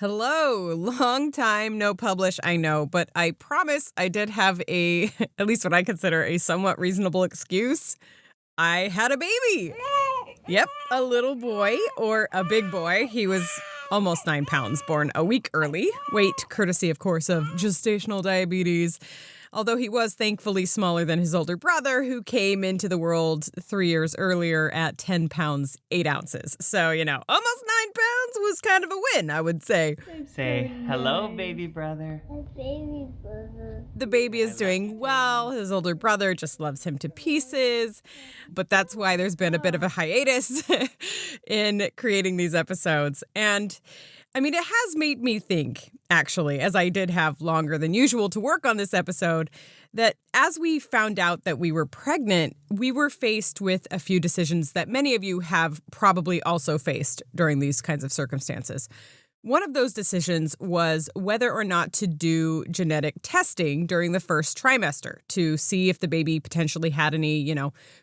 Hello, long time no publish, I know, but I promise I did have at least what I consider a somewhat reasonable excuse. I had a baby. Yep, a little boy, or a big boy. He was almost 9 pounds, born a week early. Weight, courtesy, of course, of gestational diabetes. Although he was thankfully smaller than his older brother, who came into the world 3 years earlier at 10 pounds, 8 ounces. So, almost 9 pounds was kind of a win, I would say. Say hello, baby brother. Baby brother. The baby is doing well. His older brother just loves him to pieces. But that's why there's been a bit of a hiatus in creating these episodes. And it has made me think, actually, as I did have longer than usual to work on this episode, that as we found out that we were pregnant, we were faced with a few decisions that many of you have probably also faced during these kinds of circumstances. One of those decisions was whether or not to do genetic testing during the first trimester to see if the baby potentially had any,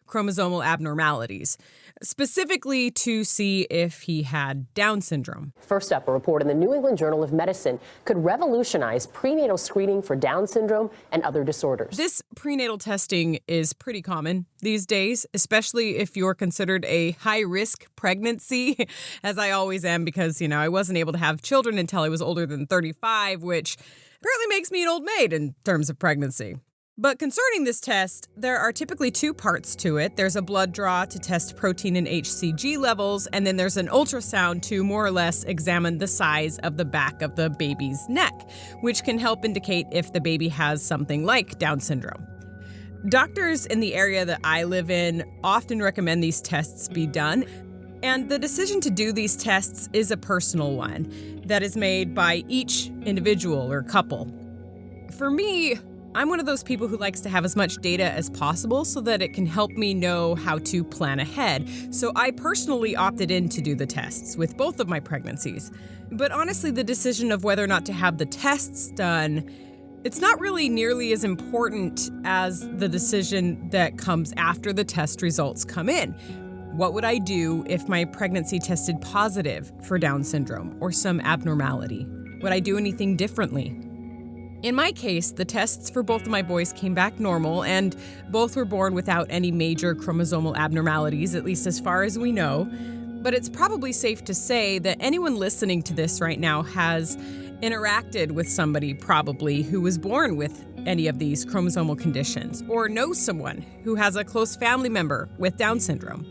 chromosomal abnormalities, specifically to see if he had Down syndrome. First up, a report in the New England Journal of Medicine could revolutionize prenatal screening for Down syndrome and other disorders. This prenatal testing is pretty common these days, especially if you're considered a high-risk pregnancy, as I always am because, I wasn't able to have children until I was older than 35, which apparently makes me an old maid in terms of pregnancy. But concerning this test, there are typically 2 parts to it. There's a blood draw to test protein and HCG levels, and then there's an ultrasound to more or less examine the size of the back of the baby's neck, which can help indicate if the baby has something like Down syndrome. Doctors in the area that I live in often recommend these tests be done, and the decision to do these tests is a personal one that is made by each individual or couple. For me, I'm one of those people who likes to have as much data as possible so that it can help me know how to plan ahead. So I personally opted in to do the tests with both of my pregnancies. But honestly, the decision of whether or not to have the tests done, it's not really nearly as important as the decision that comes after the test results come in. What would I do if my pregnancy tested positive for Down syndrome or some abnormality? Would I do anything differently? In my case, the tests for both of my boys came back normal, and both were born without any major chromosomal abnormalities, at least as far as we know. But it's probably safe to say that anyone listening to this right now has interacted with somebody probably who was born with any of these chromosomal conditions, or knows someone who has a close family member with Down syndrome.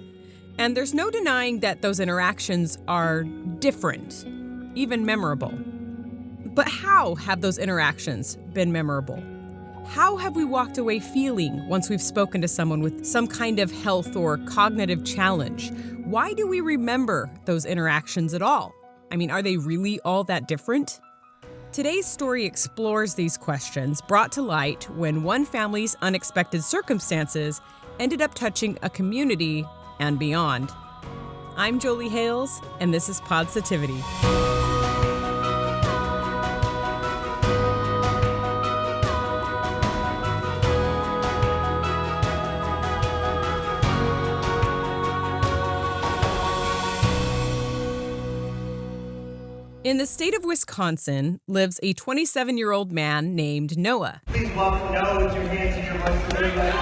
And there's no denying that those interactions are different, even memorable. But how have those interactions been memorable? How have we walked away feeling once we've spoken to someone with some kind of health or cognitive challenge? Why do we remember those interactions at all? Are they really all that different? Today's story explores these questions brought to light when one family's unexpected circumstances ended up touching a community and beyond. I'm Jolie Hales, and this is Podsitivity. In the state of Wisconsin lives a 27-year-old man named Noah. Please welcome Noah with your hands and your voice, everybody.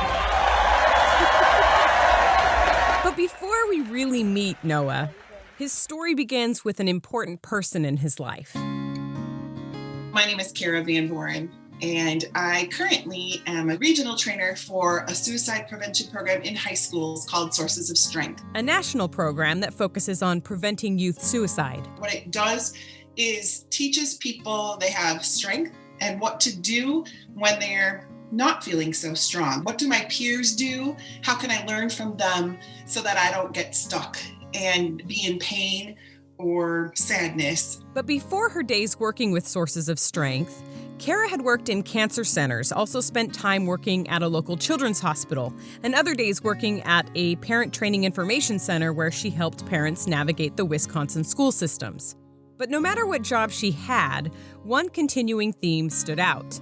But before we really meet Noah, his story begins with an important person in his life. My name is Kara Van Voren, and I currently am a regional trainer for a suicide prevention program in high schools called Sources of Strength. A national program that focuses on preventing youth suicide. What it does is teaches people they have strength and what to do when they're not feeling so strong. What do my peers do? How can I learn from them so that I don't get stuck and be in pain or sadness? But before her days working with Sources of Strength, Kara had worked in cancer centers, also spent time working at a local children's hospital, and other days working at a parent training information center where she helped parents navigate the Wisconsin school systems. But no matter what job she had, one continuing theme stood out.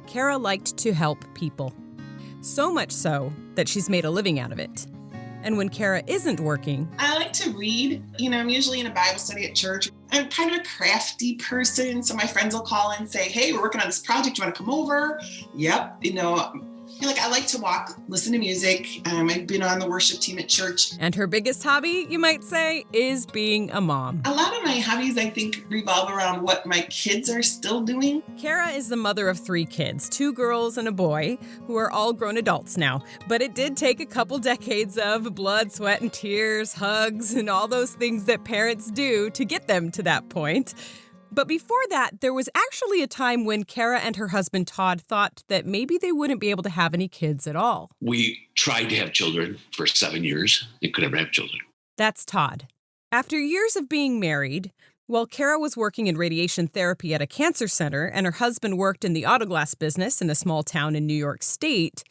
Kara liked to help people. So much so that she's made a living out of it. And when Kara isn't working, I like to read. I'm usually in a Bible study at church. I'm kind of a crafty person, so my friends will call and say, hey, we're working on this project. You want to come over? Yep. I like to walk, listen to music. I've been on the worship team at church. And her biggest hobby, you might say, is being a mom. A lot of my hobbies, I think, revolve around what my kids are still doing. Kara is the mother of 3 kids, 2 girls and a boy, who are all grown adults now. But it did take a couple decades of blood, sweat, and tears, hugs, and all those things that parents do to get them to that point. But before that, there was actually a time when Kara and her husband Todd thought that maybe they wouldn't be able to have any kids at all. We tried to have children for 7 years and could never have children. That's Todd. After years of being married, while Kara was working in radiation therapy at a cancer center and her husband worked in the autoglass business in a small town in New York State,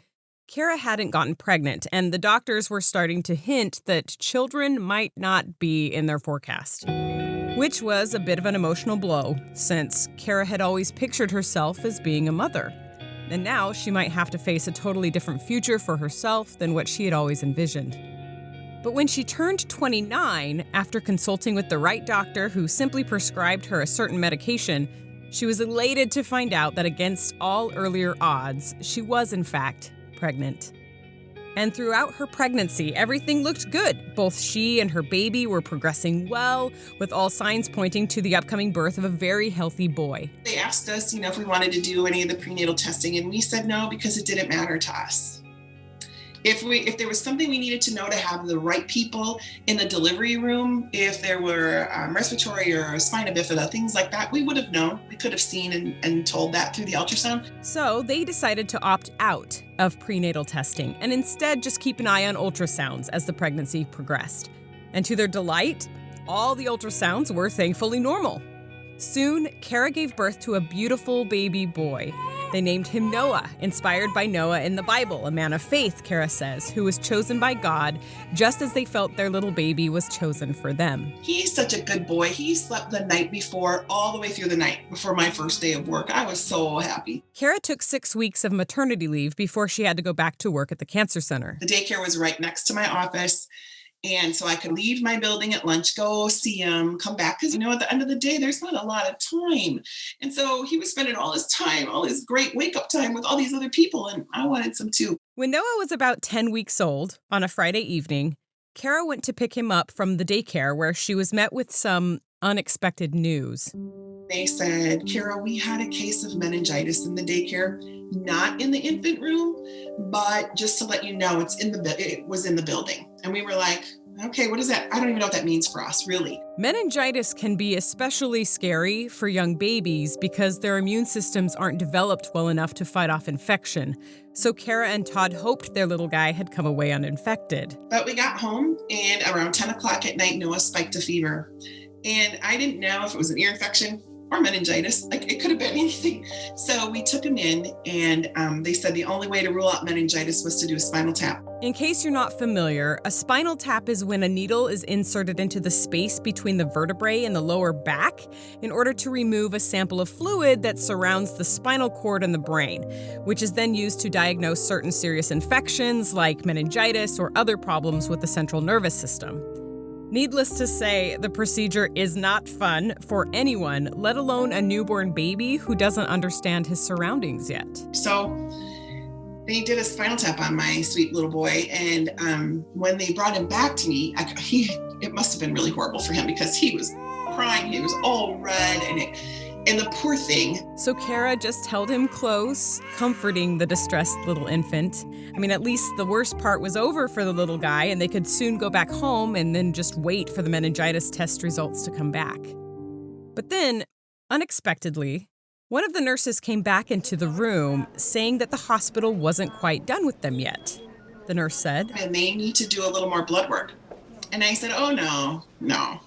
Kara hadn't gotten pregnant, and the doctors were starting to hint that children might not be in their forecast. Which was a bit of an emotional blow, since Kara had always pictured herself as being a mother. And now she might have to face a totally different future for herself than what she had always envisioned. But when she turned 29, after consulting with the right doctor who simply prescribed her a certain medication, she was elated to find out that against all earlier odds, she was in fact pregnant. And throughout her pregnancy, everything looked good. Both she and her baby were progressing well, with all signs pointing to the upcoming birth of a very healthy boy. They asked us, if we wanted to do any of the prenatal testing, and we said no because it didn't matter to us. If there was something we needed to know to have the right people in the delivery room, if there were respiratory or spina bifida, things like that, we would have known. We could have seen and told that through the ultrasound. So they decided to opt out of prenatal testing and instead just keep an eye on ultrasounds as the pregnancy progressed. And to their delight, all the ultrasounds were thankfully normal. Soon, Kara gave birth to a beautiful baby boy. They named him Noah, inspired by Noah in the Bible, a man of faith, Kara says, who was chosen by God just as they felt their little baby was chosen for them. He's such a good boy. He slept the night before, all the way through the night before my first day of work. I was so happy. Kara took 6 weeks of maternity leave before she had to go back to work at the cancer center. The daycare was right next to my office. And so I could leave my building at lunch, go see him, come back. Because, at the end of the day, there's not a lot of time. And so he was spending all his time, all his great wake-up time with all these other people. And I wanted some too. When Noah was about 10 weeks old, on a Friday evening, Kara went to pick him up from the daycare where she was met with some unexpected news. They said, Kara, we had a case of meningitis in the daycare, not in the infant room, but just to let you know, it was in the building. And we were like, okay, what is that? I don't even know what that means for us, really. Meningitis can be especially scary for young babies because their immune systems aren't developed well enough to fight off infection. So Kara and Todd hoped their little guy had come away uninfected. But we got home, and around 10 o'clock at night, Noah spiked a fever. And I didn't know if it was an ear infection or meningitis. It could have been anything. So we took him in, and they said the only way to rule out meningitis was to do a spinal tap. In case you're not familiar, a spinal tap is when a needle is inserted into the space between the vertebrae and the lower back in order to remove a sample of fluid that surrounds the spinal cord and the brain, which is then used to diagnose certain serious infections like meningitis or other problems with the central nervous system. Needless to say, the procedure is not fun for anyone, let alone a newborn baby who doesn't understand his surroundings yet. So they did a spinal tap on my sweet little boy. And when they brought him back to me, it must have been really horrible for him because he was crying. He was all red and the poor thing. So Kara just held him close, comforting the distressed little infant. At least the worst part was over for the little guy and they could soon go back home and then just wait for the meningitis test results to come back. But then, unexpectedly, one of the nurses came back into the room saying that the hospital wasn't quite done with them yet. The nurse said, and they need to do a little more blood work. And I said, oh, no.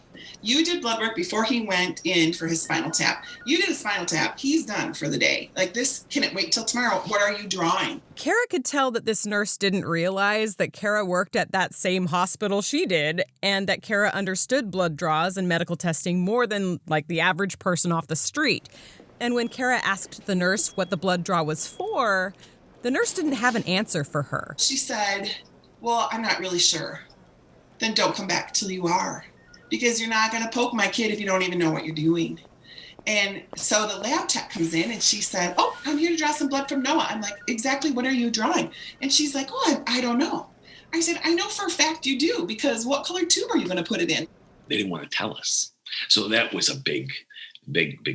You did blood work before he went in for his spinal tap. You did a spinal tap. He's done for the day. This can't wait till tomorrow. What are you drawing? Kara could tell that this nurse didn't realize that Kara worked at that same hospital she did, and that Kara understood blood draws and medical testing more than the average person off the street. And when Kara asked the nurse what the blood draw was for, the nurse didn't have an answer for her. She said, well, I'm not really sure. then don't come back till you are, because you're not going to poke my kid if you don't even know what you're doing. And so the lab tech comes in and she said, oh, I'm here to draw some blood from Noah. I'm like, exactly what are you drawing? And she's like, oh, I don't know. I said, I know for a fact you do, because what color tube are you going to put it in? They didn't want to tell us. So that was a big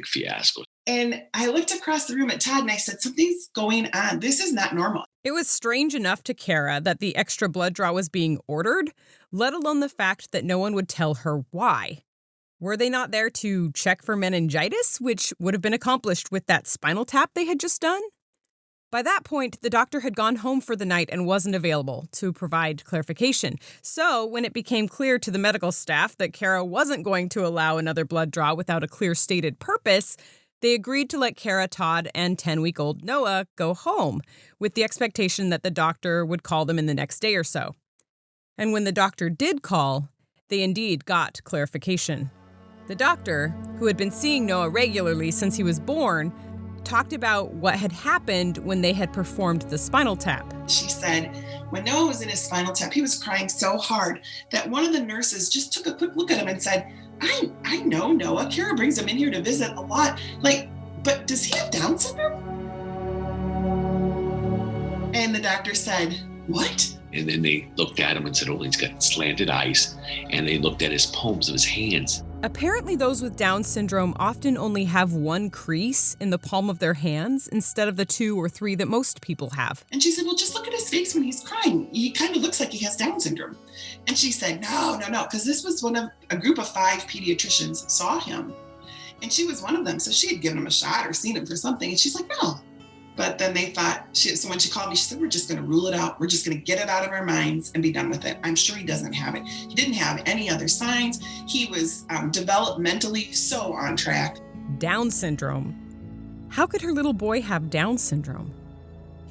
fiasco. And I looked across the room at Todd and I said, something's going on. This is not normal. It was strange enough to Kara that the extra blood draw was being ordered, let alone the fact that no one would tell her why. Were they not there to check for meningitis, which would have been accomplished with that spinal tap they had just done? By that point, the doctor had gone home for the night and wasn't available to provide clarification. So when it became clear to the medical staff that Kara wasn't going to allow another blood draw without a clear stated purpose, they agreed to let Kara, Todd, and 10-week-old Noah go home, with the expectation that the doctor would call them in the next day or so. And when the doctor did call, they indeed got clarification. The doctor, who had been seeing Noah regularly since he was born, talked about what had happened when they had performed the spinal tap. She said, when Noah was in his spinal tap, he was crying so hard that one of the nurses just took a quick look at him and said, I know Noah. Kara brings him in here to visit a lot. But does he have Down syndrome? And the doctor said, what? And then they looked at him and said, oh, he's got slanted eyes. And they looked at his palms of his hands. Apparently, those with Down syndrome often only have one crease in the palm of their hands instead of the 2 or 3 that most people have. And she said, well, just look at his face when he's crying. He kind of looks like he has Down syndrome. And she said, no, because this was a group of 5 pediatricians saw him. And she was one of them. So she had given him a shot or seen him for something. And she's like, no. But then they thought, so when she called me, she said, we're just going to rule it out. We're just going to get it out of our minds and be done with it. I'm sure he doesn't have it. He didn't have any other signs. He was developmentally so on track. Down syndrome. How could her little boy have Down syndrome?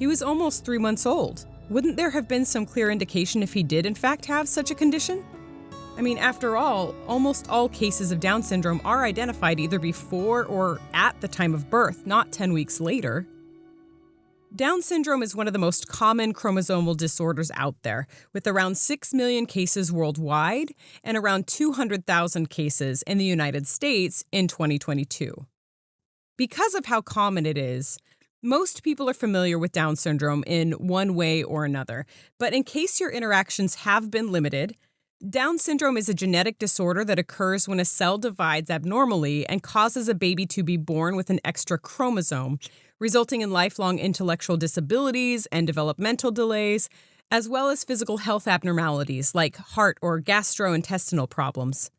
He was almost 3 months old. Wouldn't there have been some clear indication if he did in fact have such a condition? I mean, after all, almost all cases of Down syndrome are identified either before or at the time of birth, not 10 weeks later. Down syndrome is one of the most common chromosomal disorders out there, with around 6 million cases worldwide and around 200,000 cases in the United States in 2022. Because of how common it is, most people are familiar with Down syndrome in one way or another. But in case your interactions have been limited, Down syndrome is a genetic disorder that occurs when a cell divides abnormally and causes a baby to be born with an extra chromosome, resulting in lifelong intellectual disabilities and developmental delays, as well as physical health abnormalities like heart or gastrointestinal problems.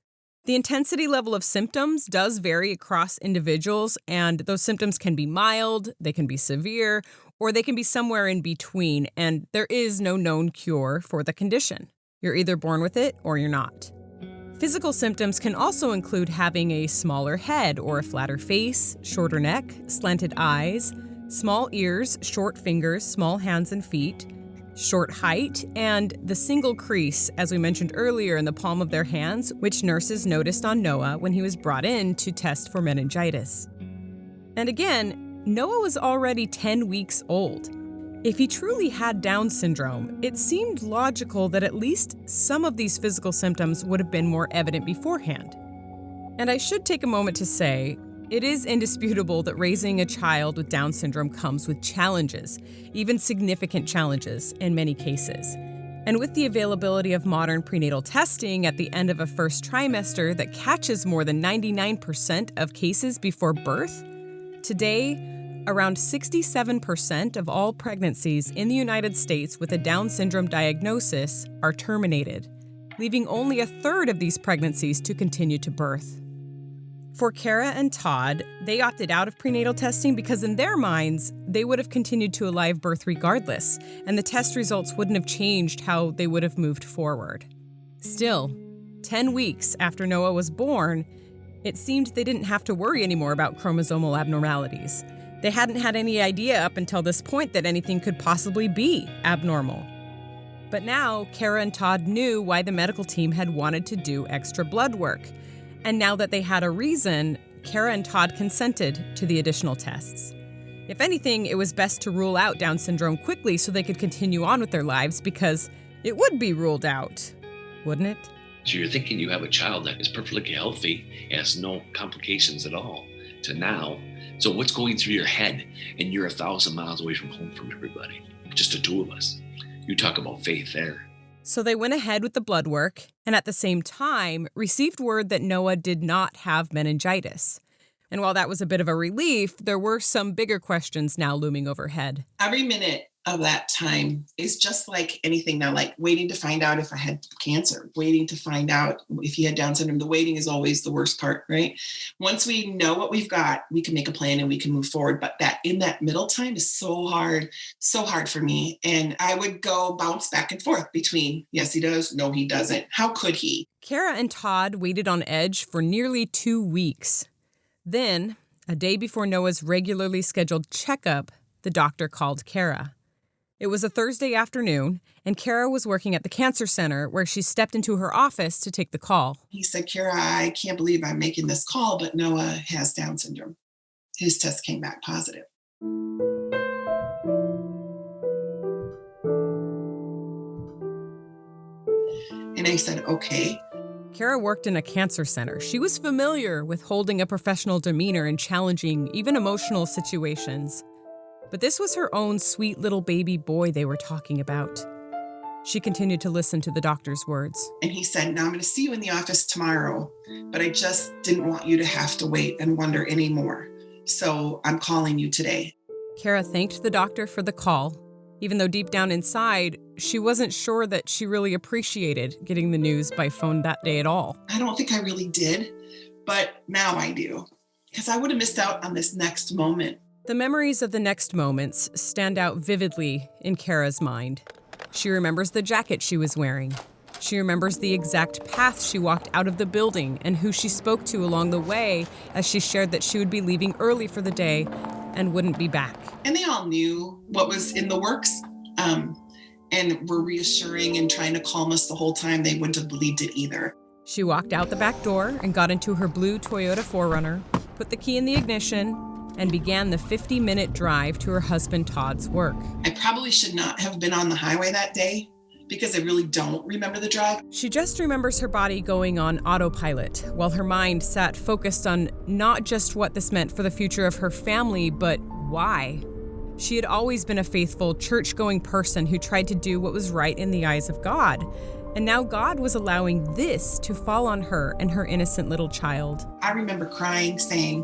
The intensity level of symptoms does vary across individuals, and those symptoms can be mild, they can be severe, or they can be somewhere in between, and there is no known cure for the condition. You're either born with it or you're not. Physical symptoms can also include having a smaller head or a flatter face, shorter neck, slanted eyes, small ears, short fingers, small hands and feet, short height, and the single crease, as we mentioned earlier, in the palm of their hands, which nurses noticed on Noah when he was brought in to test for meningitis. And again, Noah was already 10 weeks old. If he truly had Down syndrome, it seemed logical that at least some of these physical symptoms would have been more evident beforehand. And I should take a moment to say, it is indisputable that raising a child with Down syndrome comes with challenges, even significant challenges in many cases. And with the availability of modern prenatal testing at the end of a first trimester that catches more than 99% of cases before birth, today, around 67% of all pregnancies in the United States with a Down syndrome diagnosis are terminated, leaving only a third of these pregnancies to continue to birth. For Kara and Todd, they opted out of prenatal testing because in their minds, they would have continued to a live birth regardless, and the test results wouldn't have changed how they would have moved forward. Still, 10 weeks after Noah was born, it seemed they didn't have to worry anymore about chromosomal abnormalities. They hadn't had any idea up until this point that anything could possibly be abnormal. But now, Kara and Todd knew why the medical team had wanted to do extra blood work. And now that they had a reason, Kara and Todd consented to the additional tests. If anything, it was best to rule out Down syndrome quickly so they could continue on with their lives because it would be ruled out. wouldn't it? So you're thinking you have a child that is perfectly healthy, has no complications at all, to now. So what's going through your head? And you're 1,000 miles away from home from everybody, just the two of us. You talk about faith there. So they went ahead with the blood work, and at the same time, received word that Noah did not have meningitis. And while that was a bit of a relief, there were some bigger questions now looming overhead. Every minute of that time is just like anything now, like waiting to find out if I had cancer, waiting to find out if he had Down syndrome. The waiting is always the worst part, right? Once we know what we've got, we can make a plan and we can move forward. But that in that middle time is so hard for me. And I would go bounce back and forth between, yes, he does, no, he doesn't. How could he? Kara and Todd waited on edge for nearly 2 weeks. Then, a day before Noah's regularly scheduled checkup, the doctor called Kara. It was a Thursday afternoon, and Kara was working at the cancer center where she stepped into her office to take the call. He said, Kara, I can't believe I'm making this call, but Noah has Down syndrome. His test came back positive. And I said, okay. Kara worked in a cancer center. She was familiar with holding a professional demeanor in challenging, even emotional situations. But this was her own sweet little baby boy they were talking about. She continued to listen to the doctor's words. And he said, now I'm going to see you in the office tomorrow, but I just didn't want you to have to wait and wonder anymore. So I'm calling you today. Kara thanked the doctor for the call, even though deep down inside, she wasn't sure that she really appreciated getting the news by phone that day at all. I don't think I really did, but now I do, because I would have missed out on this next moment. The memories of the next moments stand out vividly in Kara's mind. She remembers the jacket she was wearing. She remembers the exact path she walked out of the building and who she spoke to along the way as she shared that she would be leaving early for the day and wouldn't be back. And they all knew what was in the works and were reassuring and trying to calm us the whole time. They wouldn't have believed it either. She walked out the back door and got into her blue Toyota 4Runner, put the key in the ignition, and began the 50-minute drive to her husband Todd's work. I probably should not have been on the highway that day because I really don't remember the drive. She just remembers her body going on autopilot while her mind sat focused on not just what this meant for the future of her family, but why. She had always been a faithful, church-going person who tried to do what was right in the eyes of God. And now God was allowing this to fall on her and her innocent little child. I remember crying, saying,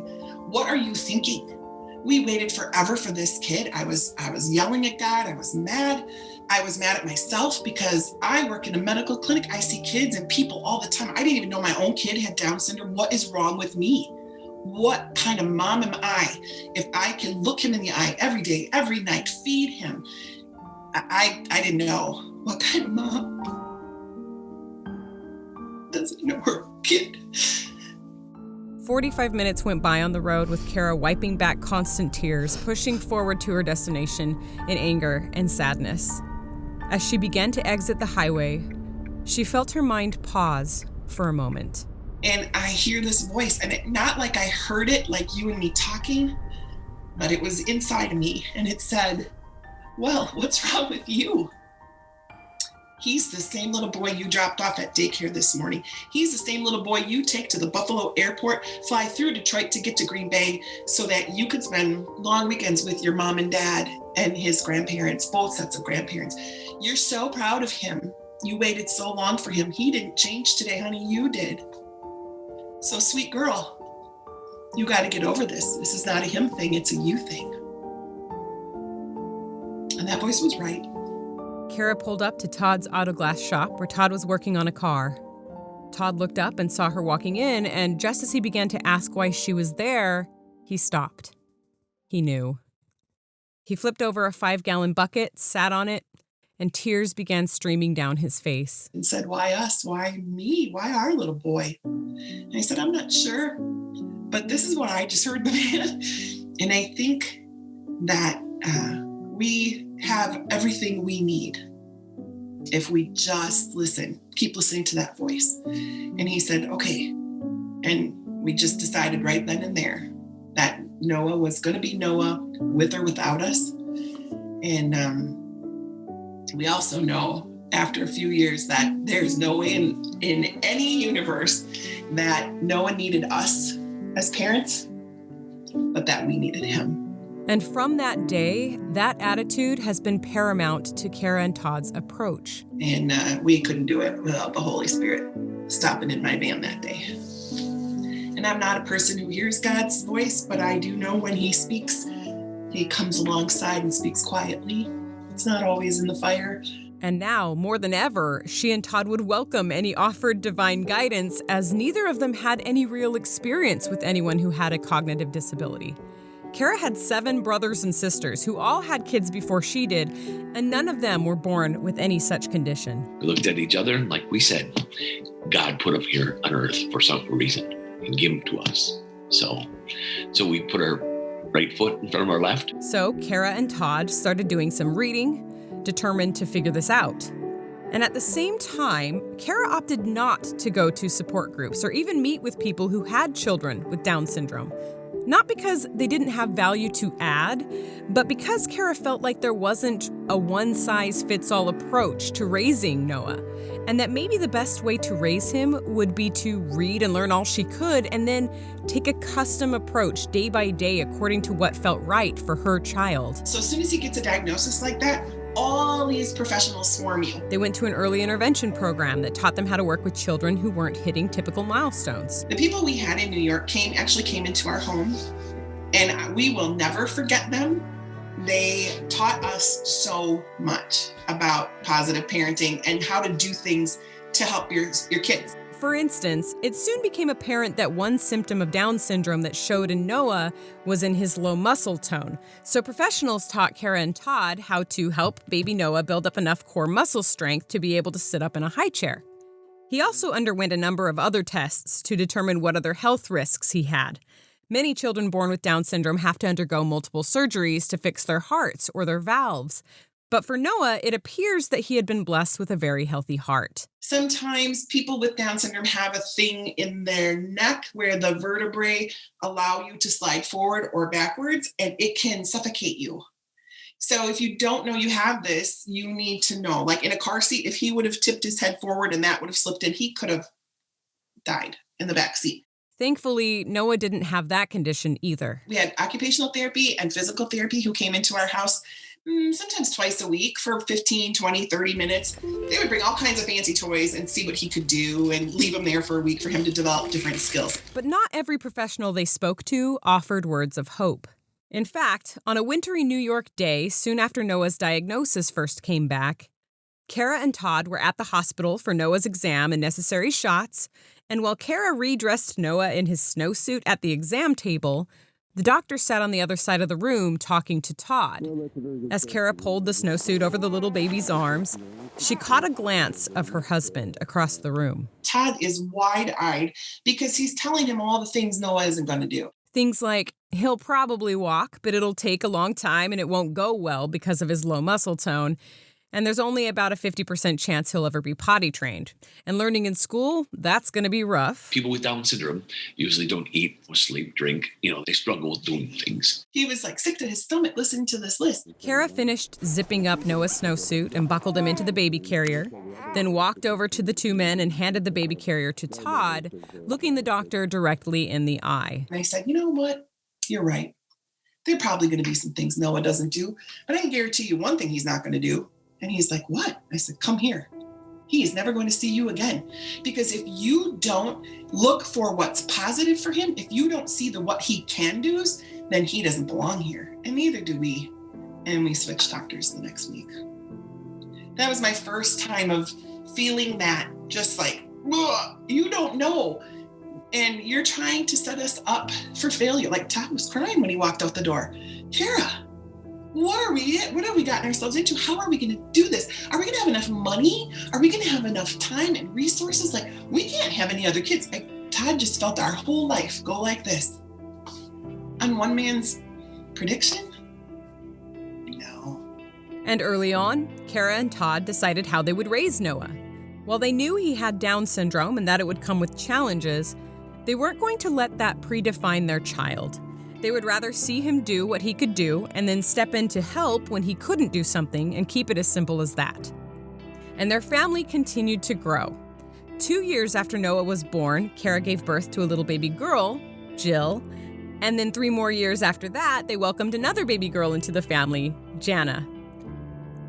what are you thinking? We waited forever for this kid. I was yelling at God. I was mad. I was mad at myself because I work in a medical clinic. I see kids and people all the time. I didn't even know my own kid had Down syndrome. What is wrong with me? What kind of mom am I if I can look him in the eye every day, every night, feed him? I didn't know what kind of mom doesn't know her kid. 45 minutes went by on the road with Kara wiping back constant tears, pushing forward to her destination in anger and sadness. As she began to exit the highway, she felt her mind pause for a moment. And I hear this voice, and not like I heard it like you and me talking, but it was inside of me, and it said, well, what's wrong with you? He's the same little boy you dropped off at daycare this morning. He's the same little boy you take to the Buffalo airport, fly through Detroit to get to Green Bay so that you could spend long weekends with your mom and dad and his grandparents, both sets of grandparents. You're so proud of him. You waited so long for him. He didn't change today, honey. You did. So sweet girl, you got to get over this. This is not a him thing. It's a you thing. And that voice was right. Kara pulled up to Todd's auto glass shop where Todd was working on a car. Todd looked up and saw her walking in, and just as he began to ask why she was there, he stopped. He knew. He flipped over a 5-gallon bucket, sat on it, and tears began streaming down his face. And said, why us? Why me? Why our little boy? And I said, I'm not sure, but this is what I just heard the man. And I think that we have everything we need if we just listen, keep listening to that voice. And he said, okay. And we just decided right then and there that Noah was going to be Noah with or without us. And we also know after a few years that there's no way in any universe that Noah needed us as parents, but that we needed him. And from that day, that attitude has been paramount to Kara and Todd's approach. And we couldn't do it without the Holy Spirit stopping in my van that day. And I'm not a person who hears God's voice, but I do know when he speaks, he comes alongside and speaks quietly. It's not always in the fire. And now, more than ever, she and Todd would welcome any offered divine guidance, as neither of them had any real experience with anyone who had a cognitive disability. Kara had 7 brothers and sisters who all had kids before she did, and none of them were born with any such condition. We looked at each other, and like we said, God put them here on earth for some reason and gave them to us. So we put our right foot in front of our left. So Kara and Todd started doing some reading, determined to figure this out. And at the same time, Kara opted not to go to support groups or even meet with people who had children with Down syndrome. Not because they didn't have value to add, but because Kara felt like there wasn't a one-size-fits-all approach to raising Noah, and that maybe the best way to raise him would be to read and learn all she could and then take a custom approach day by day according to what felt right for her child. So as soon as he gets a diagnosis like that, all these professionals swarm you. They went to an early intervention program that taught them how to work with children who weren't hitting typical milestones. The people we had in New York came into our home, and we will never forget them. They taught us so much about positive parenting and how to do things to help your kids. For instance, it soon became apparent that one symptom of Down syndrome that showed in Noah was in his low muscle tone. So professionals taught Kara and Todd how to help baby Noah build up enough core muscle strength to be able to sit up in a high chair. He also underwent a number of other tests to determine what other health risks he had. Many children born with Down syndrome have to undergo multiple surgeries to fix their hearts or their valves. But for Noah, it appears that he had been blessed with a very healthy heart. Sometimes people with Down syndrome have a thing in their neck where the vertebrae allow you to slide forward or backwards, and it can suffocate you. So if you don't know you have this, you need to know. Like in a car seat, if he would have tipped his head forward and that would have slipped in, he could have died in the back seat. Thankfully, Noah didn't have that condition either. We had occupational therapy and physical therapy who came into our house sometimes twice a week for 15, 20, 30 minutes. They would bring all kinds of fancy toys and see what he could do and leave him there for a week for him to develop different skills. But not every professional they spoke to offered words of hope. In fact, on a wintry New York day, soon after Noah's diagnosis first came back, Kara and Todd were at the hospital for Noah's exam and necessary shots, and while Kara redressed Noah in his snowsuit at the exam table, the doctor sat on the other side of the room talking to Todd. As Kara pulled the snowsuit over the little baby's arms, she caught a glance of her husband across the room. Todd is wide-eyed because he's telling him all the things Noah isn't going to do. Things like, he'll probably walk, but it'll take a long time and it won't go well because of his low muscle tone. And there's only about a 50% chance he'll ever be potty trained. And learning in school, that's going to be rough. People with Down syndrome usually don't eat or sleep, drink. They struggle with doing things. He was like sick to his stomach listening to this list. Kara finished zipping up Noah's snowsuit and buckled him into the baby carrier, then walked over to the 2 men and handed the baby carrier to Todd, looking the doctor directly in the eye. And I said, you know what? You're right. There are probably going to be some things Noah doesn't do, but I can guarantee you one thing he's not going to do. And he's like, what? I said, come here. He is never going to see you again. Because if you don't look for what's positive for him, if you don't see what he can do, then he doesn't belong here. And neither do we. And we switched doctors the next week. That was my first time of feeling that, just like, you don't know. And you're trying to set us up for failure. Like Todd was crying when he walked out the door. Kara, what have we gotten ourselves into? How are we going to do this? Are we going to have enough money? Are we going to have enough time and resources? Like, we can't have any other kids. Todd just felt our whole life go like this. On one man's prediction? No. And early on, Kara and Todd decided how they would raise Noah. While they knew he had Down syndrome and that it would come with challenges, they weren't going to let that predefine their child. They would rather see him do what he could do and then step in to help when he couldn't do something and keep it as simple as that. and their family continued to grow. 2 years after Noah was born, Kara gave birth to a little baby girl, Jill, and then 3 more years after that, they welcomed another baby girl into the family, Jana.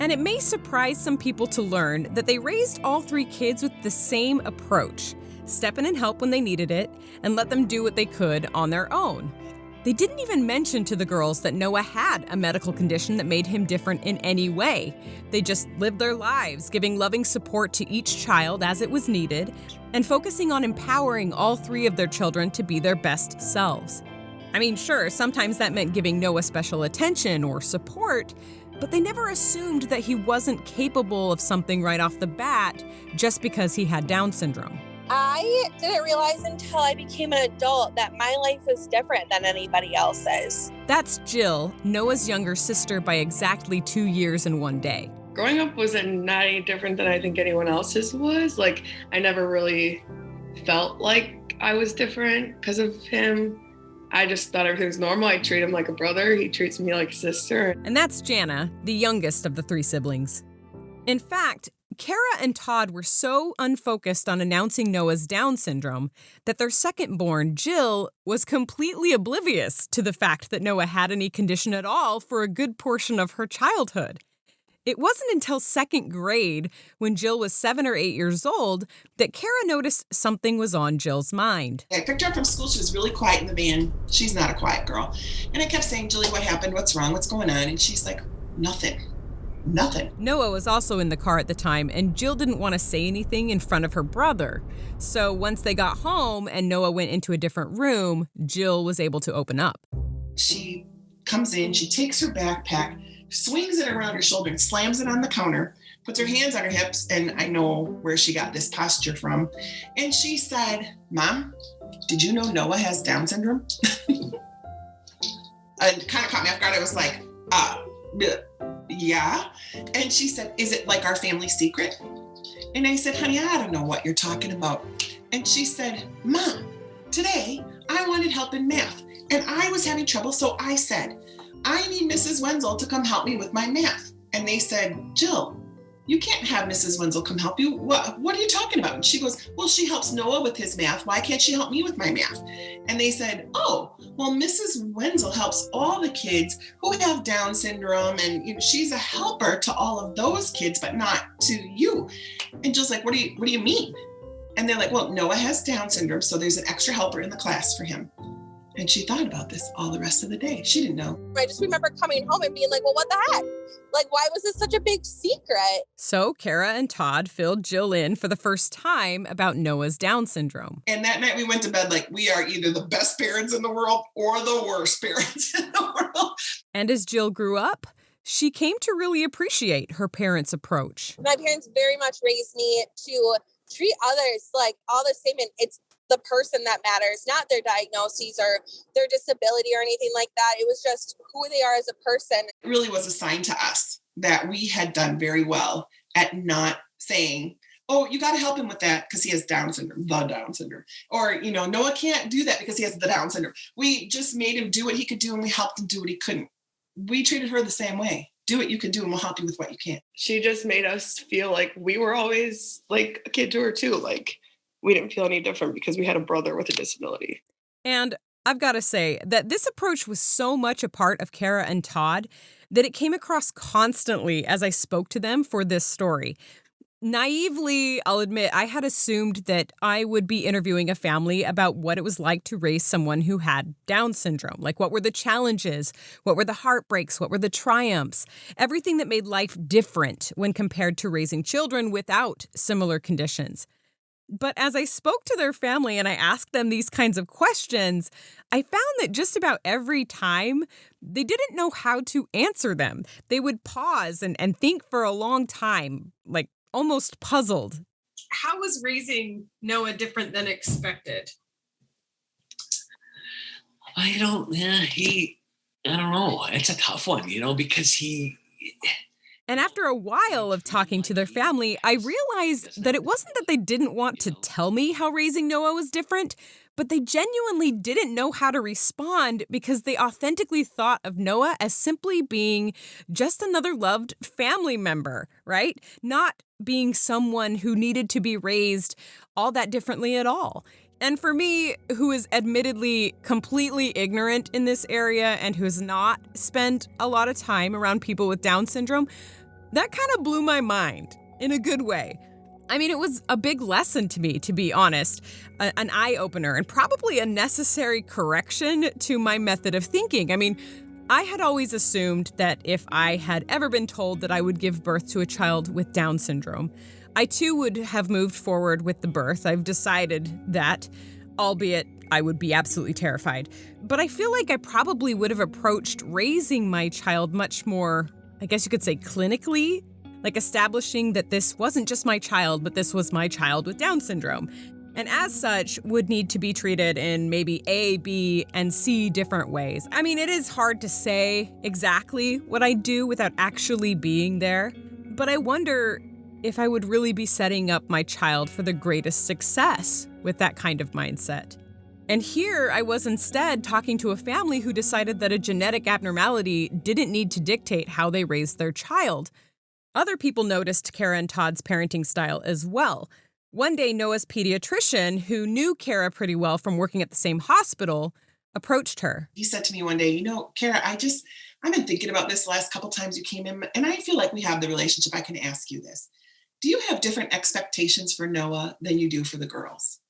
And it may surprise some people to learn that they raised all 3 kids with the same approach: step in and help when they needed it, and let them do what they could on their own. They didn't even mention to the girls that Noah had a medical condition that made him different in any way. They just lived their lives, giving loving support to each child as it was needed, and focusing on empowering all 3 of their children to be their best selves. I mean, sure, sometimes that meant giving Noah special attention or support, but they never assumed that he wasn't capable of something right off the bat just because he had Down syndrome. I didn't realize until I became an adult that my life was different than anybody else's. That's Jill, Noah's younger sister by exactly 2 years and 1 day. Growing up wasn't not any different than I think anyone else's was. Like, I never really felt like I was different because of him. I just thought everything was normal. I treat him like a brother. He treats me like a sister. And that's Jana, the youngest of the 3 siblings. In fact, Kara and Todd were so unfocused on announcing Noah's Down syndrome that their second-born, Jill, was completely oblivious to the fact that Noah had any condition at all for a good portion of her childhood. It wasn't until 2nd grade, when Jill was 7 or 8 years old, that Kara noticed something was on Jill's mind. I picked her up from school. She was really quiet in the van. She's not a quiet girl. And I kept saying, Julie, what happened? What's wrong? What's going on? And she's like, nothing. Noah was also in the car at the time, and Jill didn't want to say anything in front of her brother. So once they got home and Noah went into a different room, Jill was able to open up. She comes in, she takes her backpack, swings it around her shoulder and slams it on the counter, puts her hands on her hips, and I know where she got this posture from. And she said, Mom, did you know Noah has Down syndrome? And kind of caught me off guard. I was like, yeah. And she said, is it like our family secret? And I said, honey, I don't know what you're talking about. And she said, Mom, today I wanted help in math and I was having trouble. So I said, I need Mrs. Wenzel to come help me with my math. And they said, Jill, you can't have Mrs. Wenzel come help you. What are you talking about? And she goes, well, she helps Noah with his math. Why can't she help me with my math? And they said, oh, well, Mrs. Wenzel helps all the kids who have Down syndrome. And she's a helper to all of those kids, but not to you. And Jill's like, what do you mean? And they're like, well, Noah has Down syndrome. So there's an extra helper in the class for him. And she thought about this all the rest of the day. She didn't know. I just remember coming home and being like, well, what the heck? Like, why was this such a big secret? So Kara and Todd filled Jill in for the first time about Noah's Down syndrome. And that night we went to bed like we are either the best parents in the world or the worst parents in the world. And as Jill grew up, she came to really appreciate her parents' approach. My parents very much raised me to treat others like all the same, and it's the person that matters, not their diagnoses or their disability or anything like that. It was just who they are as a person. It really was a sign to us that we had done very well at not saying, oh, you got to help him with that because he has Down syndrome, the Down syndrome. Or, Noah can't do that because he has the Down syndrome. We just made him do what he could do and we helped him do what he couldn't. We treated her the same way. Do what you can do and we'll help you with what you can't. She just made us feel like we were always like a kid to her too. Like, we didn't feel any different because we had a brother with a disability. And I've got to say that this approach was so much a part of Kara and Todd that it came across constantly as I spoke to them for this story. Naively, I'll admit, I had assumed that I would be interviewing a family about what it was like to raise someone who had Down syndrome. Like, what were the challenges? What were the heartbreaks? What were the triumphs? Everything that made life different when compared to raising children without similar conditions. But as I spoke to their family and I asked them these kinds of questions, I found that just about every time, they didn't know how to answer them. They would pause and think for a long time, like almost puzzled. How was raising Noah different than expected? I don't know. It's a tough one, because And after a while of talking to their family, I realized that it wasn't that they didn't want to tell me how raising Noah was different, but they genuinely didn't know how to respond because they authentically thought of Noah as simply being just another loved family member, right? Not being someone who needed to be raised all that differently at all. And for me, who is admittedly completely ignorant in this area and who has not spent a lot of time around people with Down syndrome, that kind of blew my mind in a good way. I mean, it was a big lesson to me, to be honest, an eye-opener and probably a necessary correction to my method of thinking. I mean, I had always assumed that if I had ever been told that I would give birth to a child with Down syndrome, I too would have moved forward with the birth. I've decided that, albeit I would be absolutely terrified. But I feel like I probably would have approached raising my child much more, I guess you could say, clinically, like establishing that this wasn't just my child, but this was my child with Down syndrome. And as such, would need to be treated in maybe A, B, and C different ways. I mean, it is hard to say exactly what I do without actually being there, but I wonder if I would really be setting up my child for the greatest success with that kind of mindset. And here I was instead talking to a family who decided that a genetic abnormality didn't need to dictate how they raised their child. Other people noticed Kara and Todd's parenting style as well. One day, Noah's pediatrician, who knew Kara pretty well from working at the same hospital, approached her. He said to me one day, Kara, I've been thinking about this the last couple times you came in, and I feel like we have the relationship. I can ask you this. Do you have different expectations for Noah than you do for the girls?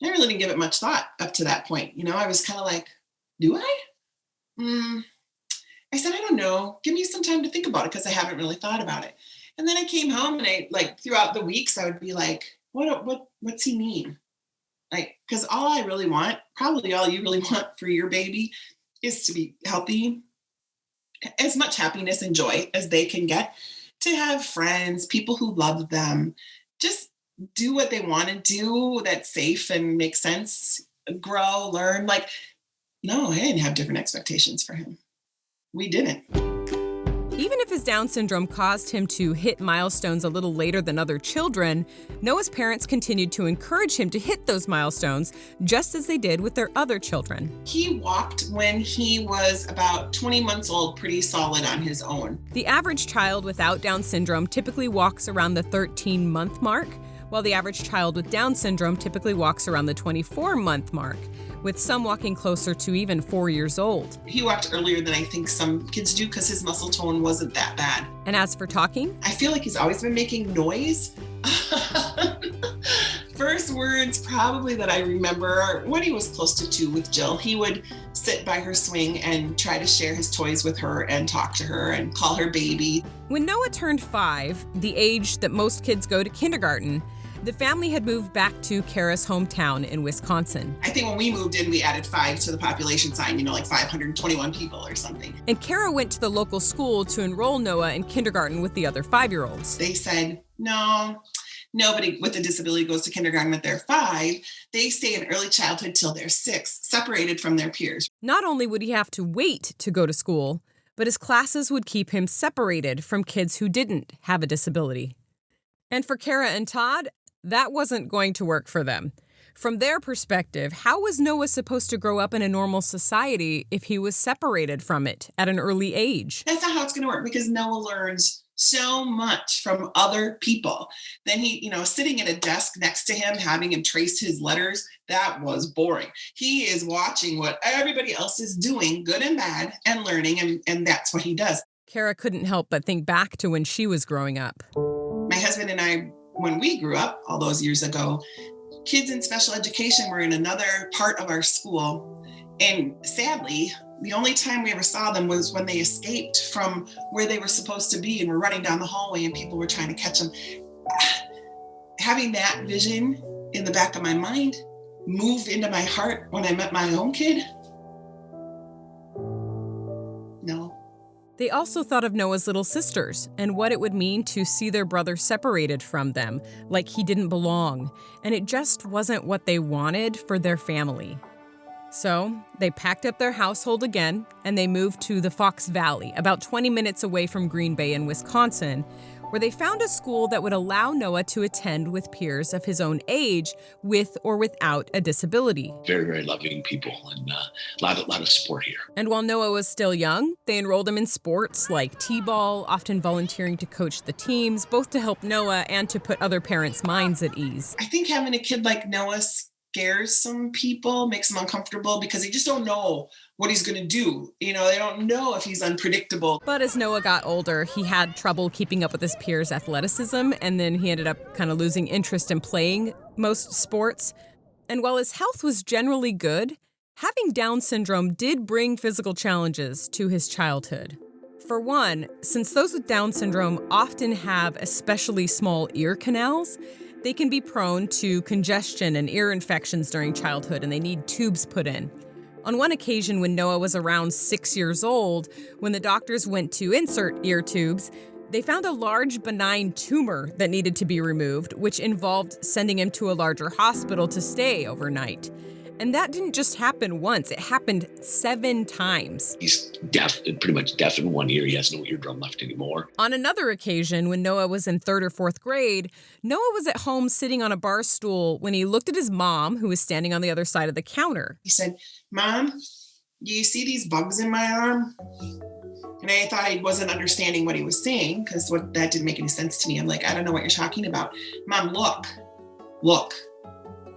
I really didn't give it much thought up to that point. I was kind of like, do I? I said, I don't know. Give me some time to think about it because I haven't really thought about it. And then I came home and throughout the weeks, I would be like, what's he mean? Because all I really want, probably all you really want for your baby is to be healthy, as much happiness and joy as they can get, to have friends, people who love them, just do what they want to do that's safe and makes sense, grow, learn. No, I didn't have different expectations for him. We didn't. Even if his Down syndrome caused him to hit milestones a little later than other children, Noah's parents continued to encourage him to hit those milestones, just as they did with their other children. He walked when he was about 20 months old, pretty solid on his own. The average child without Down syndrome typically walks around the 13-month mark, while the average child with Down syndrome typically walks around the 24-month mark, with some walking closer to even 4 years old. He walked earlier than I think some kids do because his muscle tone wasn't that bad. And as for talking? I feel like he's always been making noise. First words probably that I remember are when he was close to 2 with Jill. He would sit by her swing and try to share his toys with her and talk to her and call her baby. When Noah turned 5, the age that most kids go to kindergarten, the family had moved back to Kara's hometown in Wisconsin. I think when we moved in, we added 5 to the population sign, like 521 people or something. And Kara went to the local school to enroll Noah in kindergarten with the other 5-year-olds. They said, no, nobody with a disability goes to kindergarten at their 5. They stay in early childhood till they're 6, separated from their peers. Not only would he have to wait to go to school, but his classes would keep him separated from kids who didn't have a disability. And for Kara and Todd, that wasn't going to work for them. From their perspective, how was Noah supposed to grow up in a normal society if he was separated from it at an early age? That's not how it's going to work because Noah learns so much from other people. Then he, sitting at a desk next to him, having him trace his letters, that was boring. He is watching what everybody else is doing, good and bad, and learning, and that's what he does. Kara couldn't help but think back to when she was growing up. My husband and I, when we grew up all those years ago, kids in special education were in another part of our school. And sadly, the only time we ever saw them was when they escaped from where they were supposed to be and were running down the hallway and people were trying to catch them. Having that vision in the back of my mind moved into my heart when I met my own kid. No. They also thought of Noah's little sisters and what it would mean to see their brother separated from them, like he didn't belong, and it just wasn't what they wanted for their family. So they packed up their household again, and they moved to the Fox Valley, about 20 minutes away from Green Bay in Wisconsin, where they found a school that would allow Noah to attend with peers of his own age, with or without a disability. Very, very loving people, and a lot of support here. And while Noah was still young, they enrolled him in sports like t-ball, often volunteering to coach the teams, both to help Noah and to put other parents' minds at ease. I think having a kid like Noah scares some people, makes them uncomfortable because they just don't know what he's going to do. They don't know if he's unpredictable. But as Noah got older, he had trouble keeping up with his peers' athleticism, and then he ended up kind of losing interest in playing most sports. And while his health was generally good, having Down syndrome did bring physical challenges to his childhood. For one, since those with Down syndrome often have especially small ear canals, they can be prone to congestion and ear infections during childhood, and they need tubes put in. On one occasion when Noah was around 6 years old, when the doctors went to insert ear tubes, they found a large benign tumor that needed to be removed, which involved sending him to a larger hospital to stay overnight. And that didn't just happen once, it happened 7 times. He's deaf, pretty much deaf in one ear. He has no eardrum left anymore. On another occasion, when Noah was in 3rd or 4th grade, Noah was at home sitting on a bar stool when he looked at his mom, who was standing on the other side of the counter. He said, "Mom, do you see these bugs in my arm?" And I thought he wasn't understanding what he was saying because that didn't make any sense to me. I'm like, "I don't know what you're talking about." "Mom, look.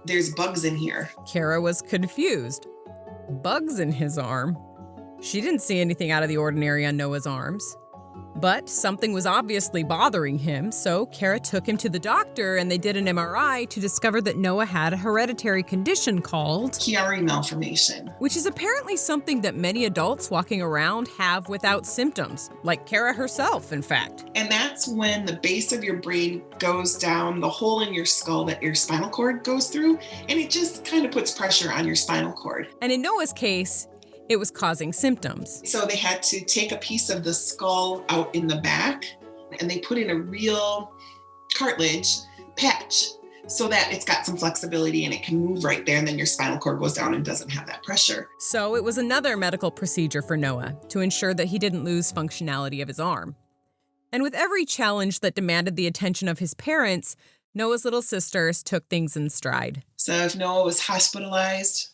There's bugs in here." Kara was confused. Bugs in his arm? She didn't see anything out of the ordinary on Noah's arms. But something was obviously bothering him, so Kara took him to the doctor and they did an MRI to discover that Noah had a hereditary condition called Chiari Malformation, which is apparently something that many adults walking around have without symptoms, like Kara herself, in fact. And that's when the base of your brain goes down the hole in your skull that your spinal cord goes through, and it just kind of puts pressure on your spinal cord. And in Noah's case, it was causing symptoms. So they had to take a piece of the skull out in the back, and they put in a real cartilage patch so that it's got some flexibility and it can move right there, and then your spinal cord goes down and doesn't have that pressure. So it was another medical procedure for Noah to ensure that he didn't lose functionality of his arm. And with every challenge that demanded the attention of his parents, Noah's little sisters took things in stride. So if Noah was hospitalized,